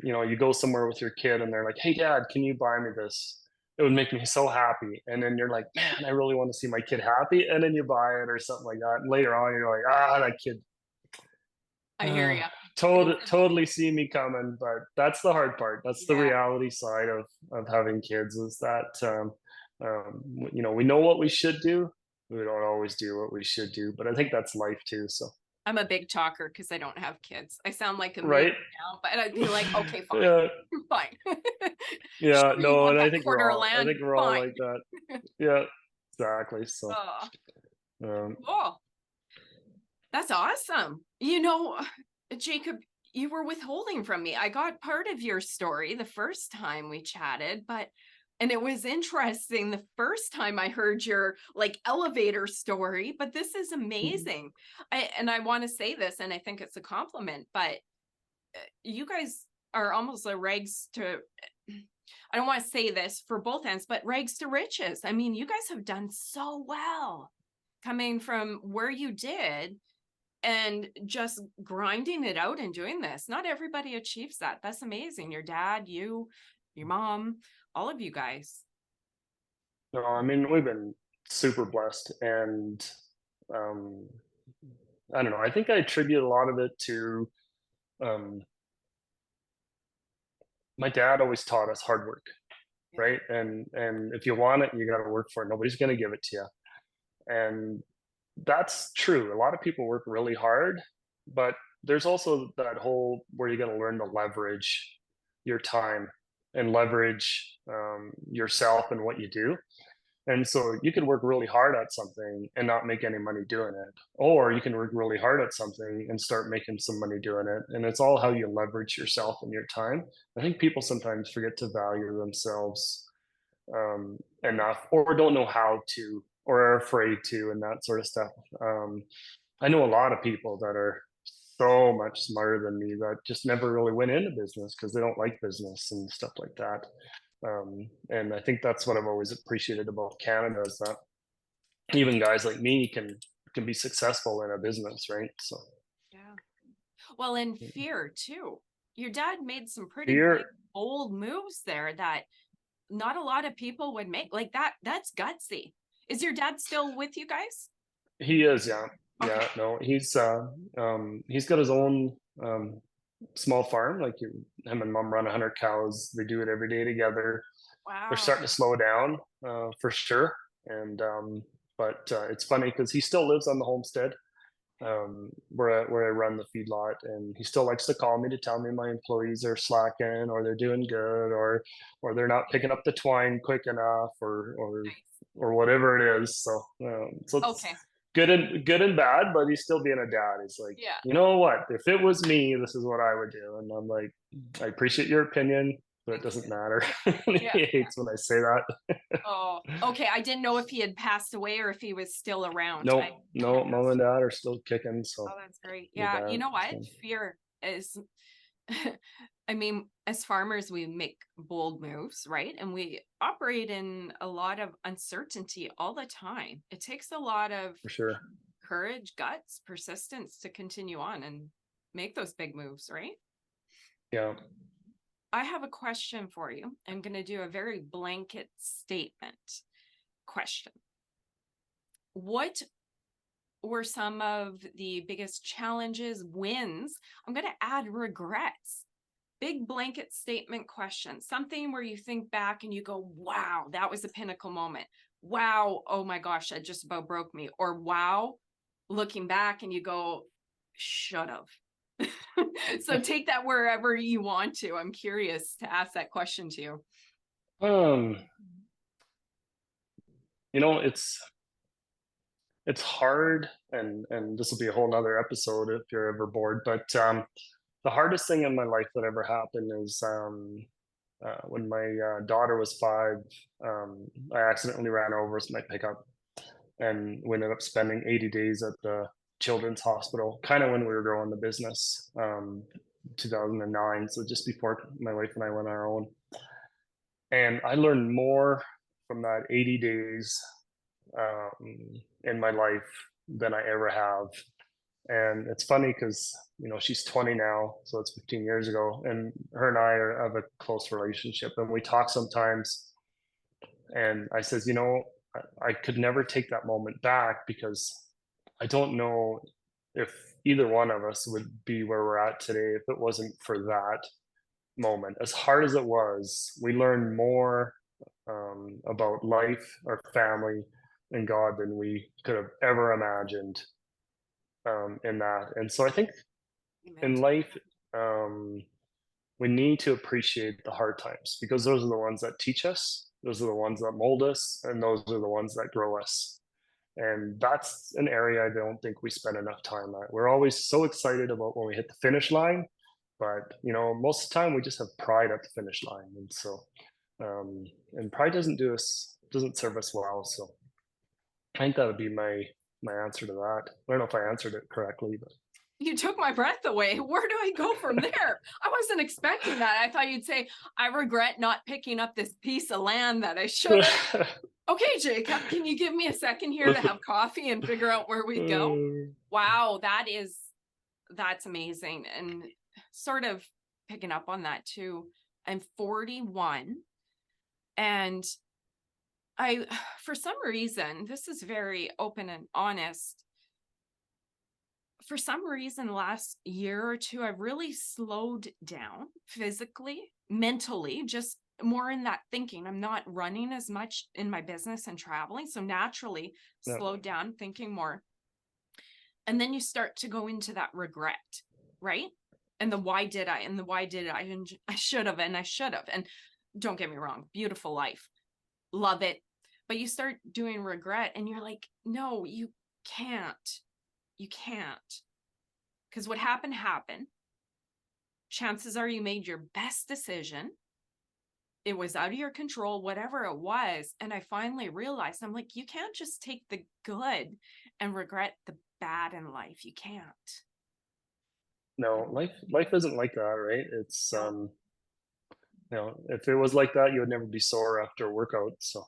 you go somewhere with your kid, and they're like, "Hey, Dad, can you buy me this? It would make me so happy." And then you're like, "Man, I really want to see my kid happy," and then you buy it or something like that. And later on, you're like, "Ah, that kid." I hear you. Totally see me coming, but that's the hard part. That's the Yeah. reality side of having kids, is that we know what we should do. We don't always do what we should do, but I think that's life too. So I'm a big talker because I don't have kids. I sound like a million right, now, but I'd be like, okay, fine, yeah, fine. yeah, Sure, you no, want and that quarter of I land? think we're all Fine. like that. Yeah, exactly. So Oh, um, cool. That's awesome. Jacob, you were withholding from me. I got part of your story the first time we chatted, and it was interesting the first time I heard your like elevator story, but this is amazing. I want to say this, and I think it's a compliment, but you guys are almost a rags to, I don't want to say this for both ends, but rags to riches. I mean, you guys have done so well coming from where you did and just grinding it out and doing this. Not everybody achieves that. That's amazing. Your dad, you, your mom, all of you guys. no, I mean, we've been super blessed, and um, I don't know. I think I attribute a lot of it to um, my dad always taught us hard work, Yeah. right? And if you want it, you got to work for it. Nobody's going to give it to you, and that's true. A lot of people work really hard, but there's also that whole where you got to learn to leverage your time and leverage yourself and what you do. And so you can work really hard at something and not make any money doing it. Or you can work really hard at something and start making some money doing it. And it's all how you leverage yourself and your time. I think people sometimes forget to value themselves enough, or don't know how to, or are afraid to, and that sort of stuff. I know a lot of people that are so much smarter than me that just never really went into business because they don't like business and stuff like that. And I think that's what I've always appreciated about Canada, is that even guys like me can be successful in a business, right? So Yeah. Well, and fear too. Your dad made some pretty big, here bold moves there that not a lot of people would make. Like that's gutsy. Is your dad still with you guys? he is, yeah, Okay. yeah. No, he's got his own small farm. Like him and mom run 100 cows. They do it every day together. They're Wow. starting to slow down for sure. And but it's funny because he still lives on the homestead where I run the feedlot, and he still likes to call me to tell me my employees are slacking, or they're doing good, or they're not picking up the twine quick enough, Nice. or whatever it is. So it's Okay. good and bad, but he's still being a dad. He's like, Yeah. you know what? If it was me, this is what I would do. And I'm like, I appreciate your opinion, but it Thank doesn't you. matter. Yeah. He hates when I say that. Oh, okay. I didn't know if he had passed away or if he was still around. No, I no, mom and dad are still kicking, Oh, so that's great. with Yeah. You that. know what? So Fear is I mean, as farmers, we make bold moves, right? And we operate in a lot of uncertainty all the time. It takes a lot of For sure. courage, guts, persistence to continue on and make those big moves, right? Yeah. I have a question for you. I'm going to do a very blanket statement question. What were some of the biggest challenges, wins? I'm going to add regrets. Big blanket statement question, something where you think back and you go, wow, that was a pinnacle moment. Wow, oh my gosh, that just about broke me. Or wow, looking back and you go, should have. So take that wherever you want to. I'm curious to ask that question to you. Um, you know, it's hard, and this will be a whole nother episode if you're ever bored. But the hardest thing in my life that ever happened is when my daughter was 5. I accidentally ran her over with my pickup, and we ended up spending 80 days at the children's hospital. Kind of when we were growing the business, 2009. So just before my wife and I went on our own, and I learned more from that 80 days in my life than I ever have. And it's funny because she's 20 now, so it's 15 years ago, and her and have a close relationship, and we talk sometimes. And I says, I could never take that moment back because I don't know if either one of us would be where we're at today if it wasn't for that moment. As hard as it was, we learned more about life, our family, and God than we could have ever imagined in that. And so I think Amen. in life, um, we need to appreciate the hard times because those are the ones that teach us, those are the ones that mold us, and those are the ones that grow us. And that's an area I don't think we spend enough time at. We're always so excited about when we hit the finish line, but most of the time we just have pride at the finish line, and so and pride doesn't serve us well. So I think that would be my answer to that. I don't know if I answered it correctly, but You took my breath away. Where do I go from there? I wasn't expecting that. I thought you'd say, I regret not picking up this piece of land that I should have. Okay, Jacob, can you give me a second here to have coffee and figure out where we go? Wow, that's amazing. And sort of picking up on that too. I'm 41 and I, for some reason, this is very open and honest. For some reason, last year or two, I've really slowed down physically, mentally, just more in that thinking. I'm not running as much in my business and traveling. So naturally yeah, slowed down, thinking more. And then you start to go into that regret, right? And the why did I? And the why did I? And I should have, and I should have. And don't get me wrong, beautiful life. Love it. But you start doing regret and you're like, no, you can't. You can't. Because what happened. Chances are you made your best decision. It was out of your control, whatever it was. And I finally realized, I'm like, you can't just take the good and regret the bad in life. You can't. no, life isn't like that, right? It's No. if it was like that, you would never be sore after a workout. So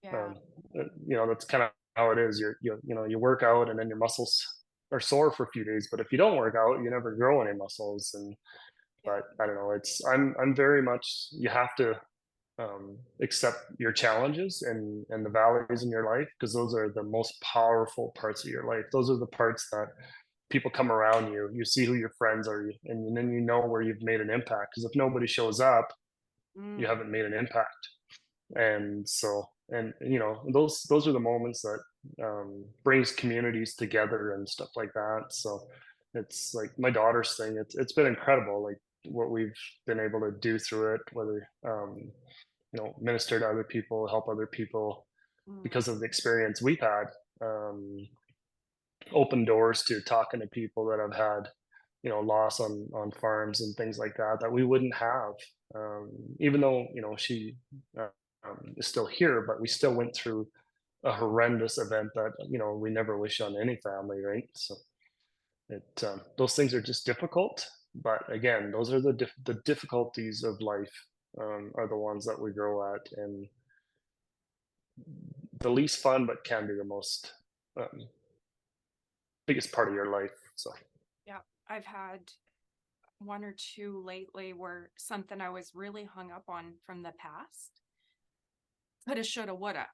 Yeah. um, that's kind of how it is. You work out and then your muscles are sore for a few days, but if you don't work out, you never grow any muscles. And Yeah. but I don't know. I'm very much, you have to accept your challenges and the valleys in your life because those are the most powerful parts of your life. Those are the parts that people come around you. You see who your friends are, and then you know where you've made an impact. Because if nobody shows up, you Mm, haven't made an impact. And so, and those are the moments that brings communities together and stuff like that. So it's like my daughter's thing. It's been incredible, like what we've been able to do through it. Whether minister to other people, help other people mm, because of the experience we've had. Um, Open doors to talking to people that have had loss on farms and things like that that we wouldn't have, even though she is still here, but we still went through a horrendous event that we never wish on any family, right? So those things are just difficult, But again, those are the difficulties of life, are the ones that we grow at, and the least fun, but can be the most um, biggest part of your life. So Yeah, I've had one or two lately where something I was really hung up on from the past, coulda, shoulda, woulda,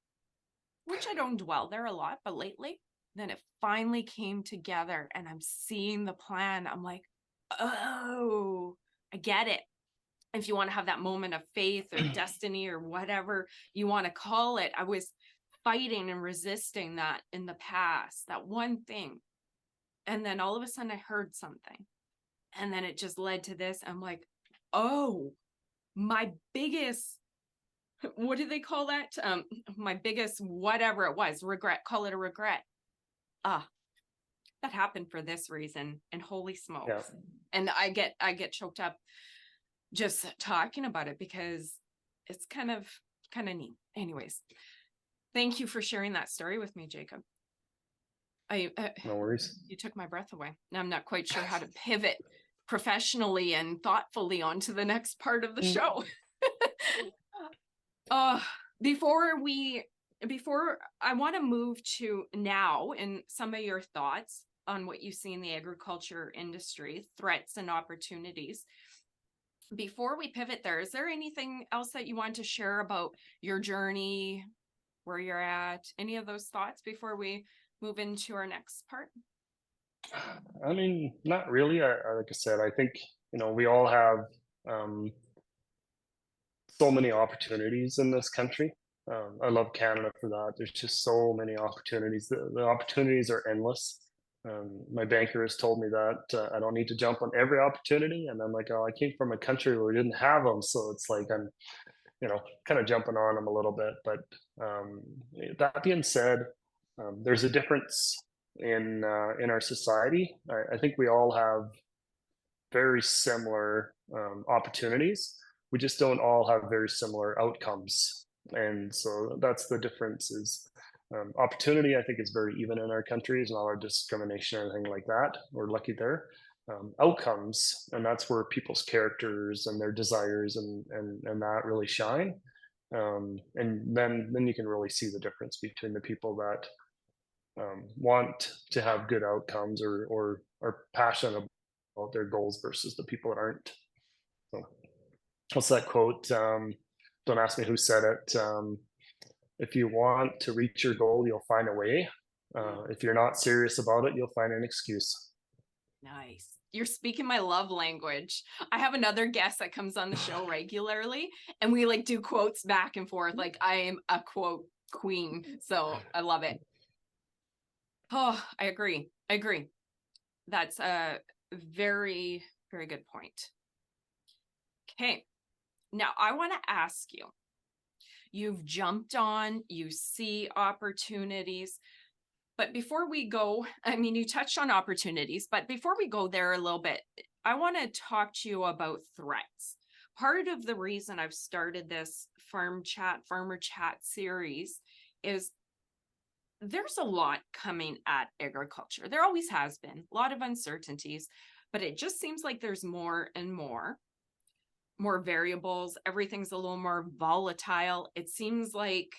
which I don't dwell there a lot, but lately, then it finally came together and I'm seeing the plan. I'm like, oh, I get it. If you want to have that moment of faith or destiny or whatever you want to call it, I was fighting and resisting that in the past, that one thing. And then all of a sudden I heard something. And then it just led to this. I'm like, oh, my biggest, what do they call that? My biggest whatever it was, regret, call it a regret. Ah, that happened for this reason. And holy yeah, smokes. And I get choked up just talking about it because it's kind of neat. Anyways, thank you for sharing that story with me, Jacob. I no worries. You took my breath away. Now I'm not quite sure how to pivot professionally and thoughtfully onto the next part of the show. uh before we before I want to move to now and some of your thoughts on what you see in the agriculture industry, threats and opportunities. Before we pivot there, is there anything else that you want to share about your journey, where you're at, any of those thoughts before we move into our next part? I mean, not really. Like I said, I think we all have um, so many opportunities in this country. I love Canada for that. There's just so many opportunities. The opportunities are endless. My banker has told me that I don't need to jump on every opportunity, and I'm like, oh, I came from a country where we didn't have them, so it's like I'm, kind of jumping on them a little bit. But um, that being said, there's a difference in our society. I think we all have very similar opportunities. We just don't all have very similar outcomes, and so that's the difference. Is opportunity, I think, is very even in our country. There's not a lot of discrimination or anything like that. We're lucky there. Outcomes, and that's where people's characters and their desires and that really shine. And then you can really see the difference between the people that want to have good outcomes or are passionate about their goals versus the people that aren't. So what's that quote? Don't ask me who said it. If you want to reach your goal, you'll find a way. If you're not serious about it, you'll find an excuse. Nice. You're speaking my love language. I have another guest that comes on the show regularly, and we like do quotes back and forth. Like I am a quote queen, so I love it. Oh, I agree. I agree. That's a very, very good point. Okay. Now I want to ask you, you've jumped on, you see opportunities. But before we go, I mean, you touched on opportunities, but before we go there a little bit, I want to talk to you about threats. Part of the reason I've started this farmer chat series is there's a lot coming at agriculture. There always has been a lot of uncertainties, but it just seems like there's more and more variables. Everything's a little more volatile. It seems like,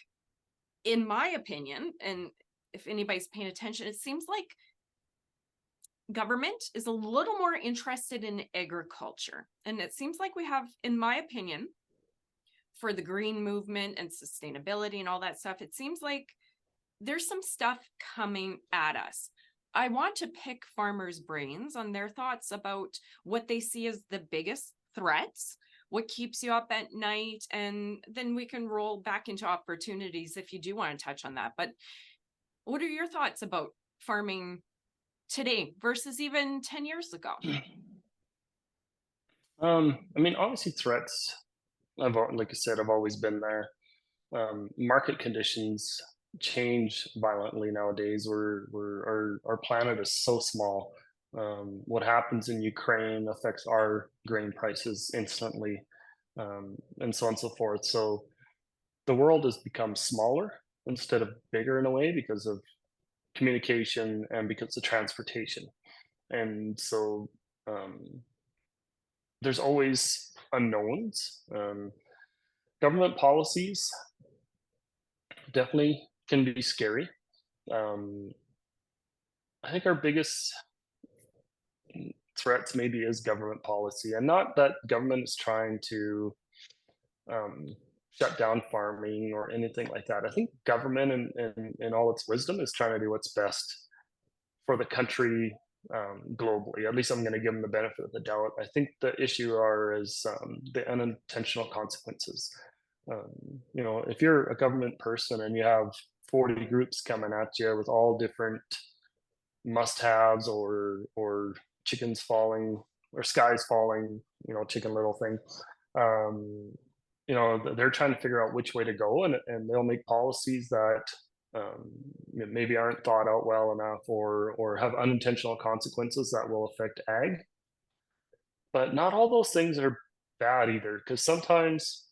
in my opinion, and if anybody's paying attention, it seems like government is a little more interested in agriculture. And it seems like we have, in my opinion, for the green movement and sustainability and all that stuff, it seems like there's some stuff coming at us. I want to pick farmers' brains on their thoughts about what they see as the biggest threats, what keeps you up at night, and then we can roll back into opportunities if you do want to touch on that. But what are your thoughts about farming today versus even 10 years ago? I mean, obviously, threats. Like I said, I've always been there. Market conditions change violently nowadays. Our planet is so small. What happens in Ukraine affects our grain prices instantly, and so on and so forth. So the world has become smaller instead of bigger in a way because of communication and because of transportation. And so um, there's always unknowns. Government policies definitely can be scary. Um, I think our biggest threats maybe is government policy, and not that government is trying to um, shut down farming or anything like that. I think government, in all its wisdom, is trying to do what's best for the country globally. At least I'm going to give them the benefit of the doubt. I think the issue is the unintentional consequences. If you're a government person and you have 40 groups coming at you with all different must-haves or chickens falling or skies falling, chicken little thing. Um, they're trying to figure out which way to go, and they'll make policies that maybe aren't thought out well enough, or have unintentional consequences that will affect ag. But not all those things are bad either, because sometimes,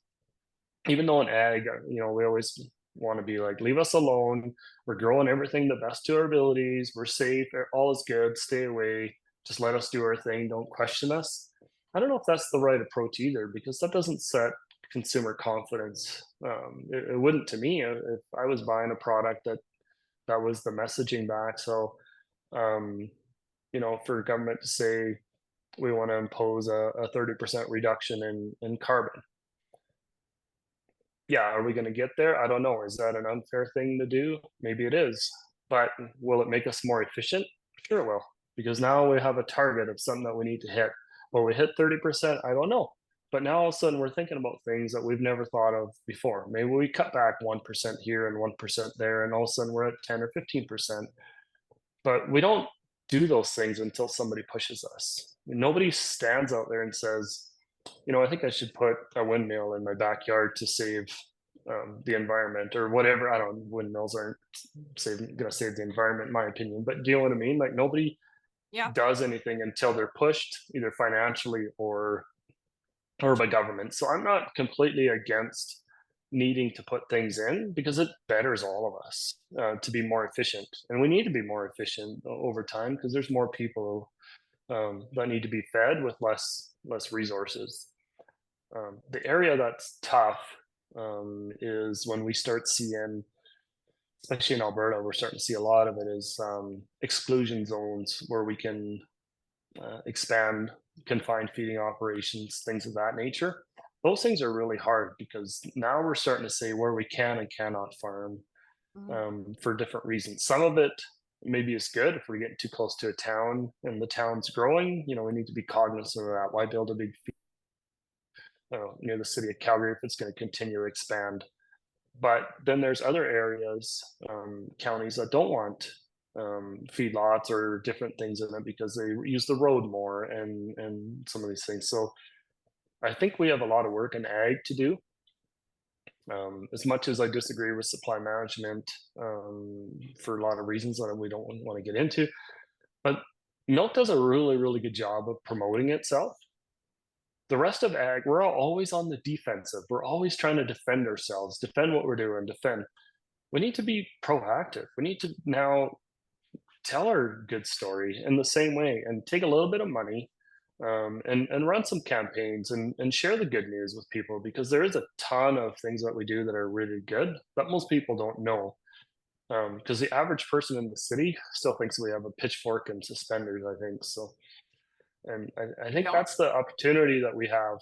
even though in ag, we always want to be like, leave us alone. We're growing everything the best to our abilities. We're safe. All is good. Stay away. Just let us do our thing. Don't question us. I don't know if that's the right approach either, because that doesn't set consumer confidence. It wouldn't to me if I was buying a product that was the messaging back. So, um, for government to say we want to impose a 30% reduction in carbon, yeah, are we going to get there? I don't know. Is that an unfair thing to do? Maybe it is. But will it make us more efficient? Sure, it will. Because now we have a target of something that we need to hit. Will we hit 30%? I don't know. But now all of a sudden we're thinking about things that we've never thought of before. Maybe we cut back 1% here and 1% there, and all of a sudden we're at 10 or 15%. But we don't do those things until somebody pushes us. Nobody stands out there and says, I think I should put a windmill in my backyard to save the environment or whatever. I don't. Windmills aren't going to save the environment, in my opinion. But do you know what I mean? Like nobody Yeah. does anything until they're pushed, either financially or by government. So I'm not completely against needing to put things in, because it betters all of us to be more efficient, and we need to be more efficient over time, because there's more people that need to be fed with less resources. The area that's tough is when we start seeing, especially in Alberta, we're starting to see a lot of it is exclusion zones where we can expand confined feeding operations, things of that nature. Those things are really hard, because now we're starting to say where we can and cannot farm Mm. for different reasons. Some of it maybe is good if we're getting too close to a town and the town's growing. We need to be cognizant of that. Why build a big near the city of Calgary if it's going to continue to expand? But then there's other areas, counties that don't want feedlots or different things in it, because they use the road more and some of these things. So I think we have a lot of work in ag to do. As much as I disagree with supply management for a lot of reasons that we don't want to get into, but milk does a really, really good job of promoting itself. The rest of ag, we're always on the defensive. We're always trying to defend ourselves, defend what we're doing, defend. We need to be proactive. We need to now tell our good story in the same way, and take a little bit of money and run some campaigns and share the good news with people, because there is a ton of things that we do that are really good that most people don't know. Because the average person in the city still thinks we have a pitchfork and suspenders, I think. So, and I You think don't? that's the opportunity that we have.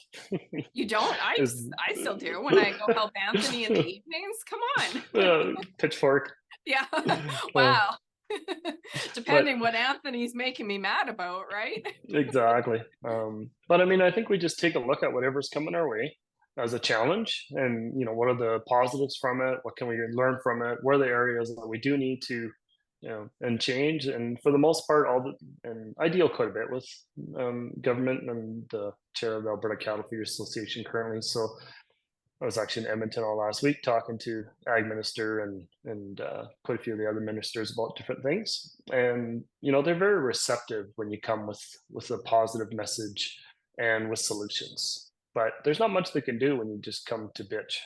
You don't? is I still do when I go help Anthony in the evenings. Come on. pitchfork. Yeah. Uh, Wow. but Depending what Anthony's making me mad about, right? exactly. But I mean, I think we just take a look at whatever's coming our way as a challenge, and what are the positives from it? What can we learn from it? Where are the areas that we do need to, and change? And for the most part, and I deal quite a bit with government. and the chair of the Alberta Cattle Feeders Association currently, so I was actually in Edmonton all last week talking to ag minister and quite a few of the other ministers about different things. And they're very receptive when you come with a positive message and with solutions. But there's not much they can do when you just come to bitch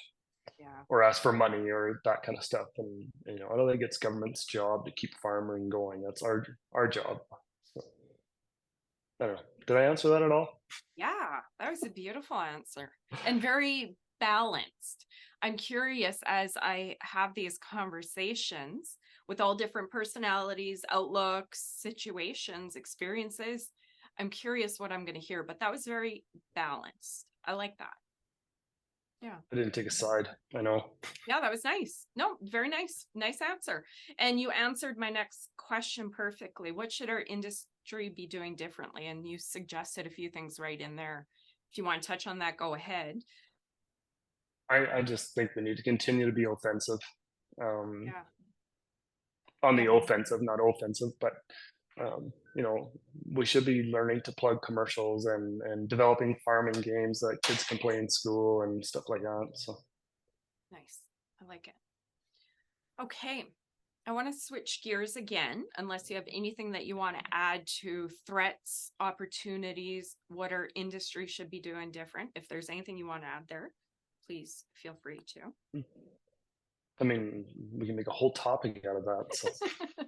Yeah. or ask for money or that kind of stuff. And I don't think it's government's job to keep farming going. That's our job. So, I don't know. Did I answer that at all? Yeah, that was a beautiful answer and very balanced. I'm curious as I have these conversations with all different personalities, outlooks, situations, experiences. I'm curious what I'm going to hear, but that was very balanced. I like that. Yeah. I didn't take a side. I know. Yeah, that was nice. No, very nice. Nice answer. And you answered my next question perfectly. What should our industry be doing differently? And you suggested a few things right in there. If you want to touch on that, go ahead. I just think we need to continue to be offensive. Um, Yeah. on Yeah. the offensive, not offensive, but you know, we should be learning to plug commercials and developing farming games that kids can play in school and stuff like that. So Nice. I like it. Okay. I want to switch gears again, unless you have anything that you want to add to threats, opportunities, what our industry should be doing different. If there's anything you want to add there, please feel free to. I mean, we can make a whole topic out of that. So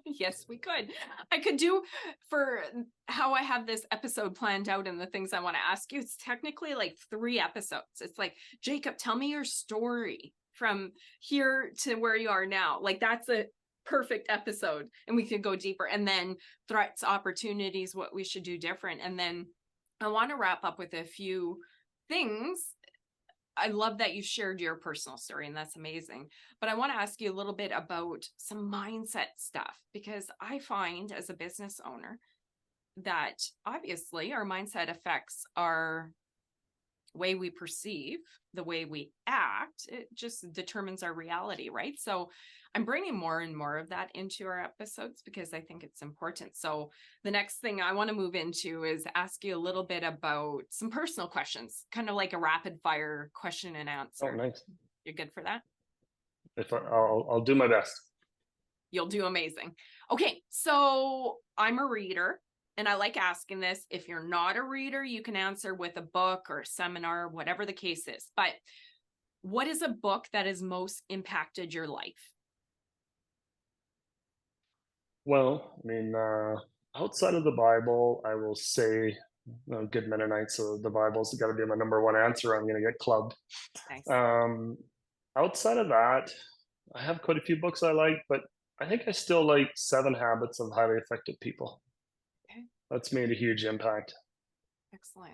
Yes, we could. I could do for how I have this episode planned out and the things I want to ask you. It's technically like 3 episodes. It's like, Jacob, tell me your story from here to where you are now. Like, that's a perfect episode. And we could go deeper. And then threats, opportunities, what we should do different. And then I want to wrap up with a few things. I love that you shared your personal story, and that's amazing. But I want to ask you a little bit about some mindset stuff because I find as a business owner that obviously our mindset affects our way we perceive, the way we act. It just determines our reality, right? So I'm bringing more and more of that into our episodes because I think it's important. So the next thing I want to move into is ask you a little bit about some personal questions, kind of like a rapid fire question and oh, answer. nice. You're good for that? If I'll do my best. You'll do amazing. Okay, so I'm a reader and I like asking this. If you're not a reader, you can answer with a book or a seminar, whatever the case is. But what is a book that has most impacted your life? Well, I mean, outside of the Bible, I will say good Mennonite. So the Bible's got to be my number one answer. I'm going to get clubbed. Nice. Um, outside of that, I have quite a few books I like, but I think I still like Seven Habits of Highly Effective People. Okay, That's made a huge impact. excellent.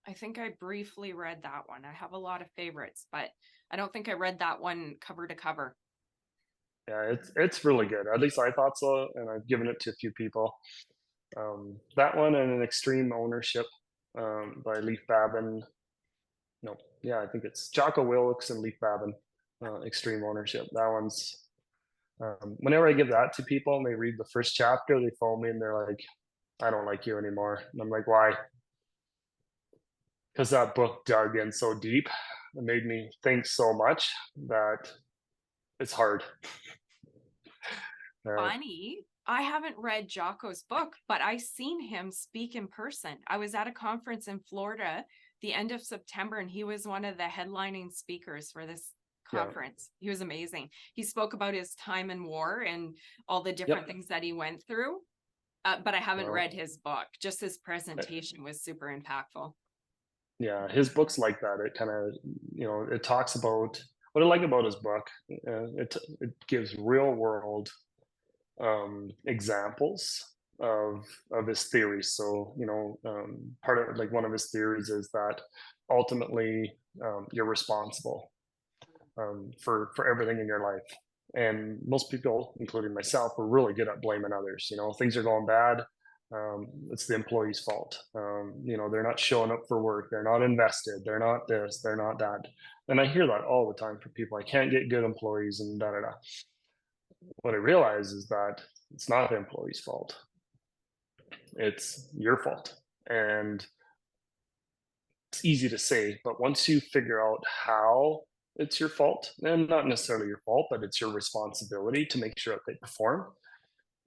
I think I briefly read that one. I have a lot of favorites, but I don't think I read that one cover to cover. Yeah, it's really good. At least I thought so, and I've given it to a few people. That one and an Extreme Ownership by Leaf Babin. No, yeah, I think it's Jocko Willix and Leaf Babin. Extreme Ownership. That one's. Whenever I give that to people and they read the first chapter, they phone me and they're like, "I don't like you anymore." And I'm like, "Why?" Because that book dug in so deep. It made me think so much that it's hard. Uh, Funny. I haven't read Jocko's book, but I seen him speak in person. I was at a conference in Florida the end of September, and he was one of the headlining speakers for this yeah, conference. He was amazing. He spoke about his time in war and all the different yep. things that he went through. But I haven't No, read his book. Just his presentation was super impactful. yeah, his books like that. It kind of, it talks about what I like about his book. It gives real world examples of his theories. So, part of like one of his theories is that ultimately you're responsible for everything in your life. And most people, including myself, are really good at blaming others. Things are going bad. It's the employee's fault. They're not showing up for work. They're not invested. They're not this. They're not that. And I hear that all the time from people. I can't get good employees and da da da. What I realize is that it's not the employee's fault. It's your fault. And it's easy to say, but once you figure out how it's your fault, and not necessarily your fault, but it's your responsibility to make sure that they perform.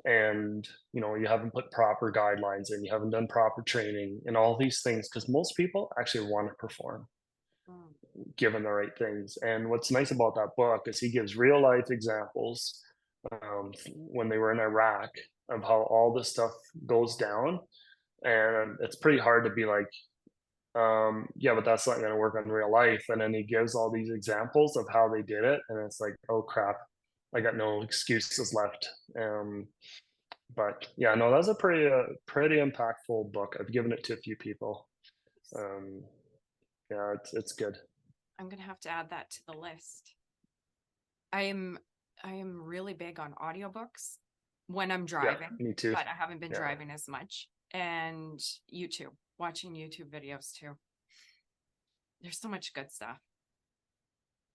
And you haven't put proper guidelines in, you haven't done proper training and all these things, because most people actually want to perform Mm. given the right things. And what's nice about that book is he gives real life examples when they were in Iraq of how all this stuff goes down. And it's pretty hard to be like, yeah, but that's not going to work on real life. And then he gives all these examples of how they did it, and it's like, oh crap, I got no excuses left. But yeah, no, that's a pretty impactful book. I've given it to a few people. Um, yeah, it's good. I'm gonna have to add that to the list. I am really big on audiobooks when I'm Yeah, driving, me too. but I haven't been Yeah. driving as much. And YouTube, watching YouTube videos too. There's so much good stuff.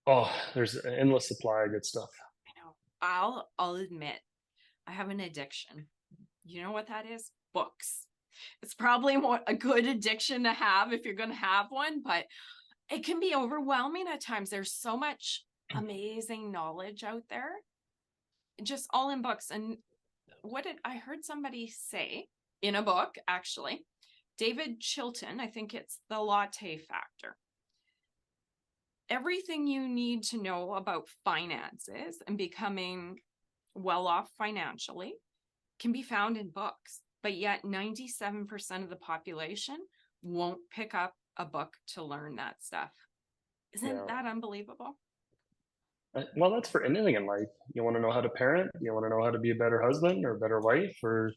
Oh, there's an endless supply of good stuff. I know. I'll admit I have an addiction. You know what that is? Books. It's probably more a good addiction to have if you're going to have one, but it can be overwhelming at times. There's so much amazing knowledge out there, just all in books. And what did I heard somebody say in a book, actually? David Chilton, I think it's The Latte Factor. Everything you need to know about finances and becoming well off financially can be found in books, but yet 97% of the population won't pick up a book to learn that stuff. Isn't Yeah. that unbelievable? Well, that's for anything in life. You want to know how to parent. You want to know how to be a better husband or a better wife, or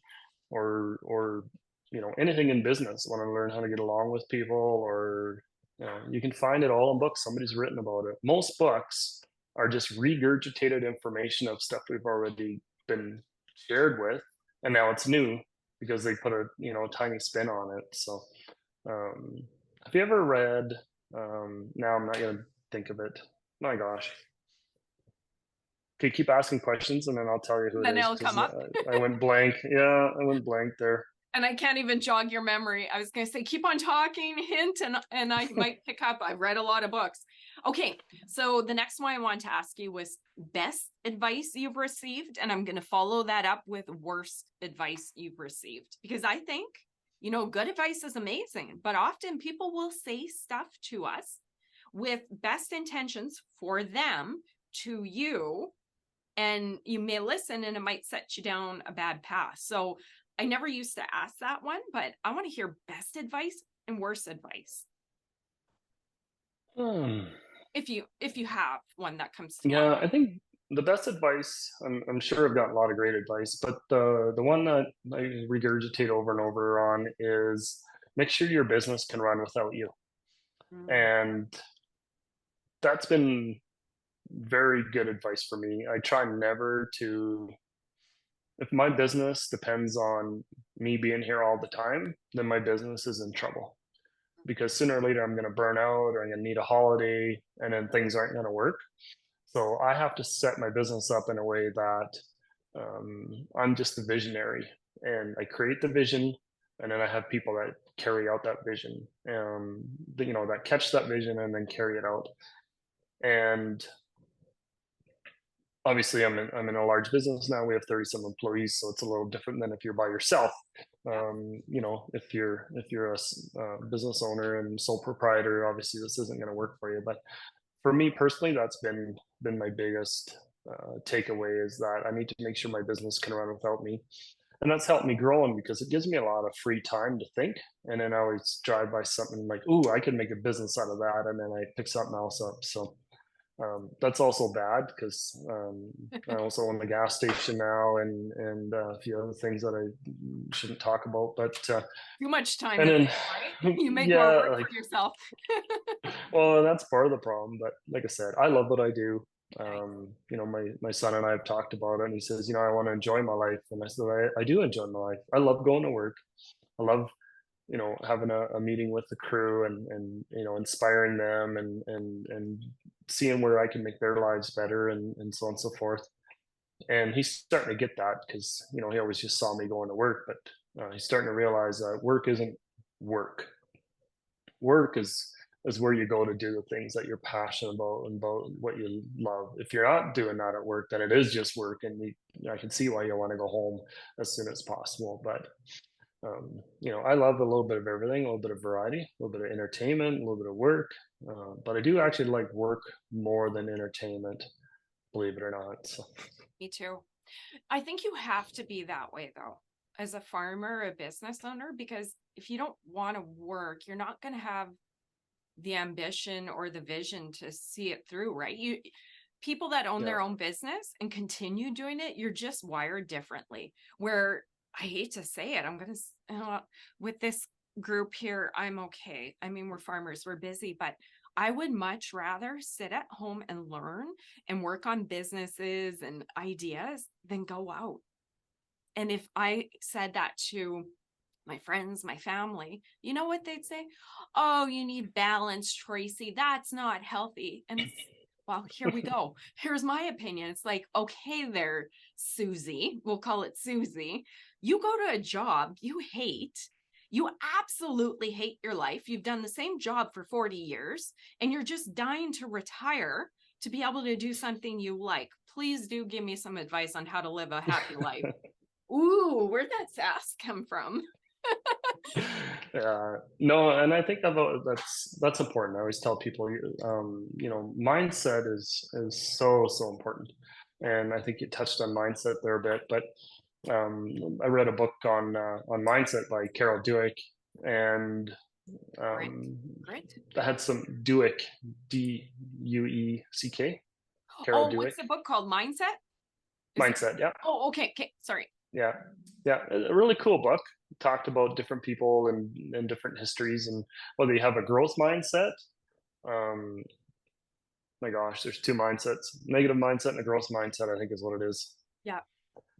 anything in business. Want to learn how to get along with people, or you can find it all in books. Somebody's written about it. Most books are just regurgitated information of stuff we've already been shared with, and now it's new because they put a tiny spin on it. So, um, have you ever read? Now I'm not gonna think of it. My gosh. Okay, keep asking questions and then I'll tell you who it Then is it'll because come up. I went blank. Yeah, I went blank there. And I can't even jog your memory. I was going to say, keep on talking, hint, and I might pick up. I've read a lot of books. Okay, so the next one I want to ask you was best advice you've received, and I'm going to follow that up with worst advice you've received because I think good advice is amazing, but often people will say stuff to us with best intentions for them to you, and you may listen and it might set you down a bad path. So I never used to ask that one, but I want to hear best advice and worst advice. Hmm. If you have one that comes to mind. Yeah, I think the best advice, I'm sure I've got a lot of great advice, but the one that I regurgitate over and over on is make sure your business can run without you. Mm, And that's been very good advice for me. I try never to, if my business depends on me being here all the time, then my business is in trouble because sooner or later I'm going to burn out or I'm going to need a holiday and then things aren't going to work. So I have to set my business up in a way that I'm just the visionary and I create the vision and then I have people that carry out that vision, that catch that vision and then carry it out. And obviously I'm in a large business now. We have 30 some employees, so it's a little different than if you're by yourself. yeah, If you're a business owner and sole proprietor, obviously this isn't going to work for you. But for me personally, that's been my biggest takeaway is that I need to make sure my business can run without me, and that's helped me growing because it gives me a lot of free time to think. And then I always drive by something like, "Ooh, I could make a business out of that," and then I pick something else up. So that's also bad because I also own the gas station now and a few other things that I shouldn't talk about. But too much time and in then, life, right? You make more yeah, work like, for yourself. well, that's part of the problem. But like I said, I love what I do. Nice. My son and I have talked about it, and he says, I want to enjoy my life, and I said, I do enjoy my life. I love going to work. I love having a meeting with the crew and inspiring them and seeing where I can make their lives better and so on and so forth. And he's starting to get that because he always just saw me going to work, but he's starting to realize that work isn't work. Work is where you go to do the things that you're passionate about and about what you love. If you're not doing that at work, then it is just work, and I can see why you want to go home as soon as possible. But I love a little bit of everything, a little bit of variety, a little bit of entertainment, a little bit of work. But I do actually like work more than entertainment, believe it or not. So, Me too. I think you have to be that way though. as a farmer, a business owner, because if you don't want to work, you're not going to have the ambition or the vision to see it through, right? People that own Yeah. their own business and continue doing it, you're just wired differently. Where I hate to say it, I'm going to, with this group here, I'm okay. I mean, we're farmers, we're busy, but I would much rather sit at home and learn and work on businesses and ideas than go out. And if I said that to my friends, my family, you know what they'd say? Oh, you need balance, Tracy. That's not healthy. And it's, well, here we go. Here's my opinion. It's like, okay, there, Susie. We'll call it Susie. You go to a job you hate. You absolutely hate your life. You've done the same job for 40 years and you're just dying to retire to be able to do something you like. Please do give me some advice on how to live a happy life. Ooh, where'd that sass come from? No, and I think about that's important. I always tell people, mindset is so important, and I think you touched on mindset there a bit. But I read a book on mindset by Carol Dweck, and Grit. um, Grit. I had some Dweck, Dueck, Carol Oh, Dweck, what's the book called? Mindset? Is it? mindset. Yeah, Oh, okay. Okay. Sorry. yeah, yeah. A really cool book. Talked about different people and different histories, and whether you have a growth mindset. Um, my gosh, there's two mindsets: negative mindset and a growth mindset. I think is what it is, Yeah.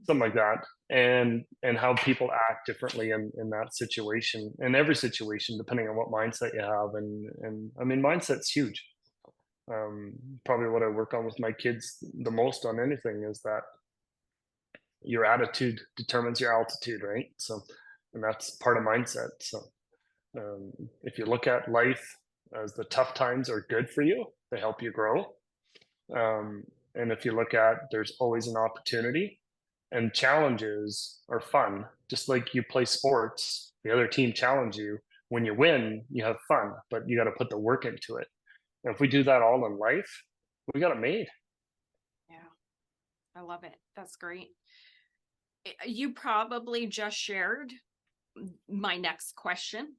something like that. And how people act differently in that situation, in every situation, depending on what mindset you have. And I mean, mindset's huge. Probably what I work on with my kids the most on anything is that your attitude determines your altitude, right? So, and that's part of mindset. So, if you look at life as the tough times are good for you, they help you grow. And if you look at there's always an opportunity, and challenges are fun. Just like you play sports, the other team challenge you. When you win, you have fun, but you got to put the work into it. And if we do that all in life, we got it made. Yeah. I love it. That's great. You probably just shared my next question.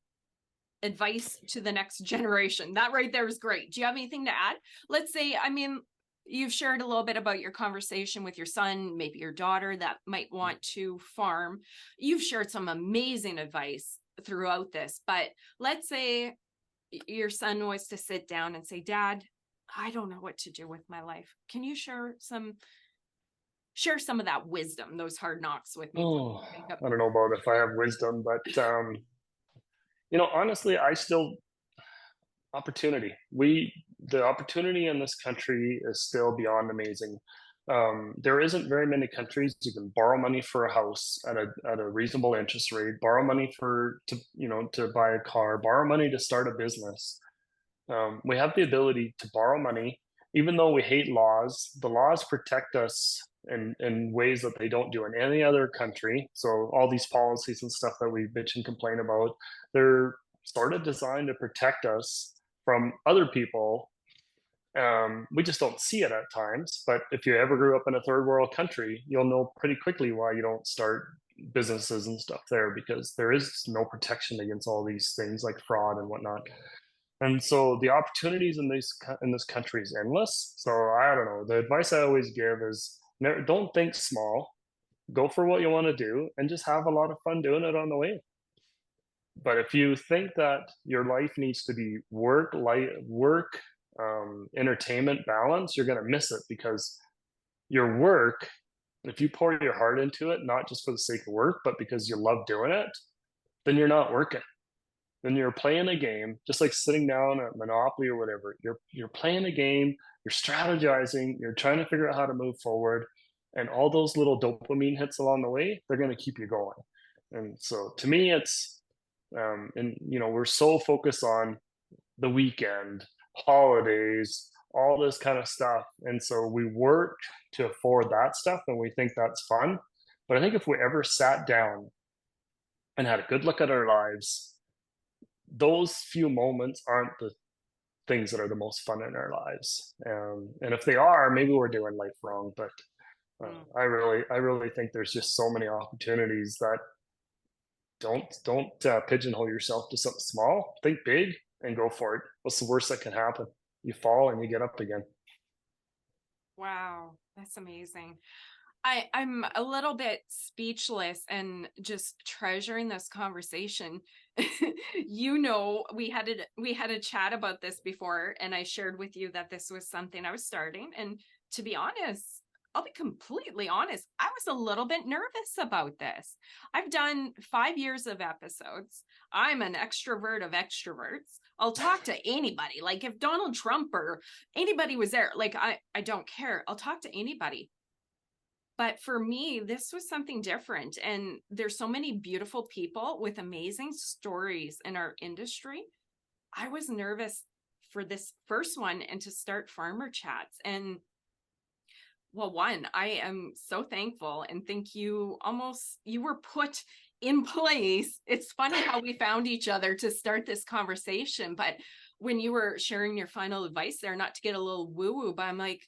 Advice to the next generation. That right there is great. Do you have anything to add? Let's say, I mean, you've shared a little bit about your conversation with your son, maybe your daughter that might want to farm. You've shared some amazing advice throughout this, but let's say your son was to sit down and say, Dad, I don't know what to do with my life. Can you share some of that wisdom, those hard knocks with me? Oh, I don't know about if I have wisdom, but honestly, I still opportunity. The opportunity in this country is still beyond amazing. There isn't very many countries you can borrow money for a house at a reasonable interest rate, borrow money to buy a car, borrow money to start a business. We have the ability to borrow money, even though we hate laws. The laws protect us in ways that they don't do in any other country. So all these policies and stuff that we bitch and complain about, they're sort of designed to protect us from other people. We just don't see it at times. But if you ever grew up in a third world country, you'll know pretty quickly why you don't start businesses and stuff there, because there is no protection against all these things like fraud and whatnot. And so the opportunities in this country is endless. So I don't know. The advice I always give is never, don't think small. Go for what you want to do, and just have a lot of fun doing it on the way. But if you think that your life needs to be entertainment balance, you're going to miss it, because your work, if you pour your heart into it, not just for the sake of work, but because you love doing it, then you're not working. Then you're playing a game, just like sitting down at Monopoly or whatever. You're playing a game, you're strategizing, you're trying to figure out how to move forward, and all those little dopamine hits along the way, they're going to keep you going. And so, to me, it's and we're so focused on the weekend, holidays, all this kind of stuff, and so we work to afford that stuff, and we think that's fun. But I think if we ever sat down and had a good look at our lives, those few moments aren't the things that are the most fun in our lives. And if they are, maybe we're doing life wrong. But Mm. I really think there's just so many opportunities that don't pigeonhole yourself to something small. Think big and go for it. What's the worst that can happen? You fall and you get up again. Wow, that's amazing. I'm a little bit speechless and just treasuring this conversation. We had a chat about this before, and I shared with you that this was something I was starting. And to be honest, I'll be completely honest, I was a little bit nervous about this. I've done 5 years of episodes. I'm an extrovert of extroverts. I'll talk to anybody. Like if Donald Trump or anybody was there, like I don't care. I'll talk to anybody. But for me, this was something different. And there's so many beautiful people with amazing stories in our industry. I was nervous for this first one and to start Farmer Chats. And well, one, I am so thankful and think you were put in place. It's funny how we found each other to start this conversation. But when you were sharing your final advice there, not to get a little woo woo, but I'm like,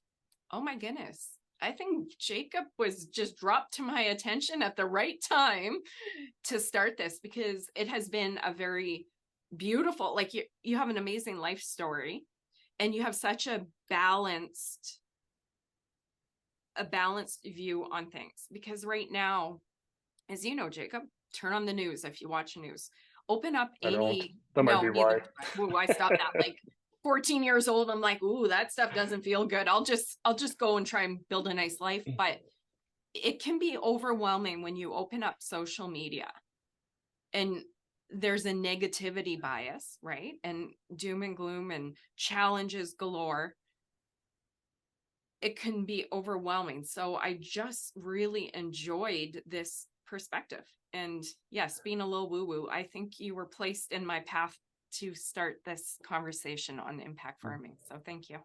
oh my goodness, I think Jacob was just dropped to my attention at the right time to start this, because it has been a very beautiful, like you have an amazing life story, and you have such a balanced view on things. Because right now, as you know, Jacob, turn on the news if you watch news. Open up I don't. any, That might no, be neither why. do I. Ooh, I stopped that like 14 years old. I'm like, ooh, that stuff doesn't feel good. I'll just go and try and build a nice life. But it can be overwhelming when you open up social media and there's a negativity bias, right? And doom and gloom and challenges galore. It can be overwhelming. So I just really enjoyed this perspective. And yes, being a little woo woo, I think you were placed in my path to start this conversation on impact farming. So thank you.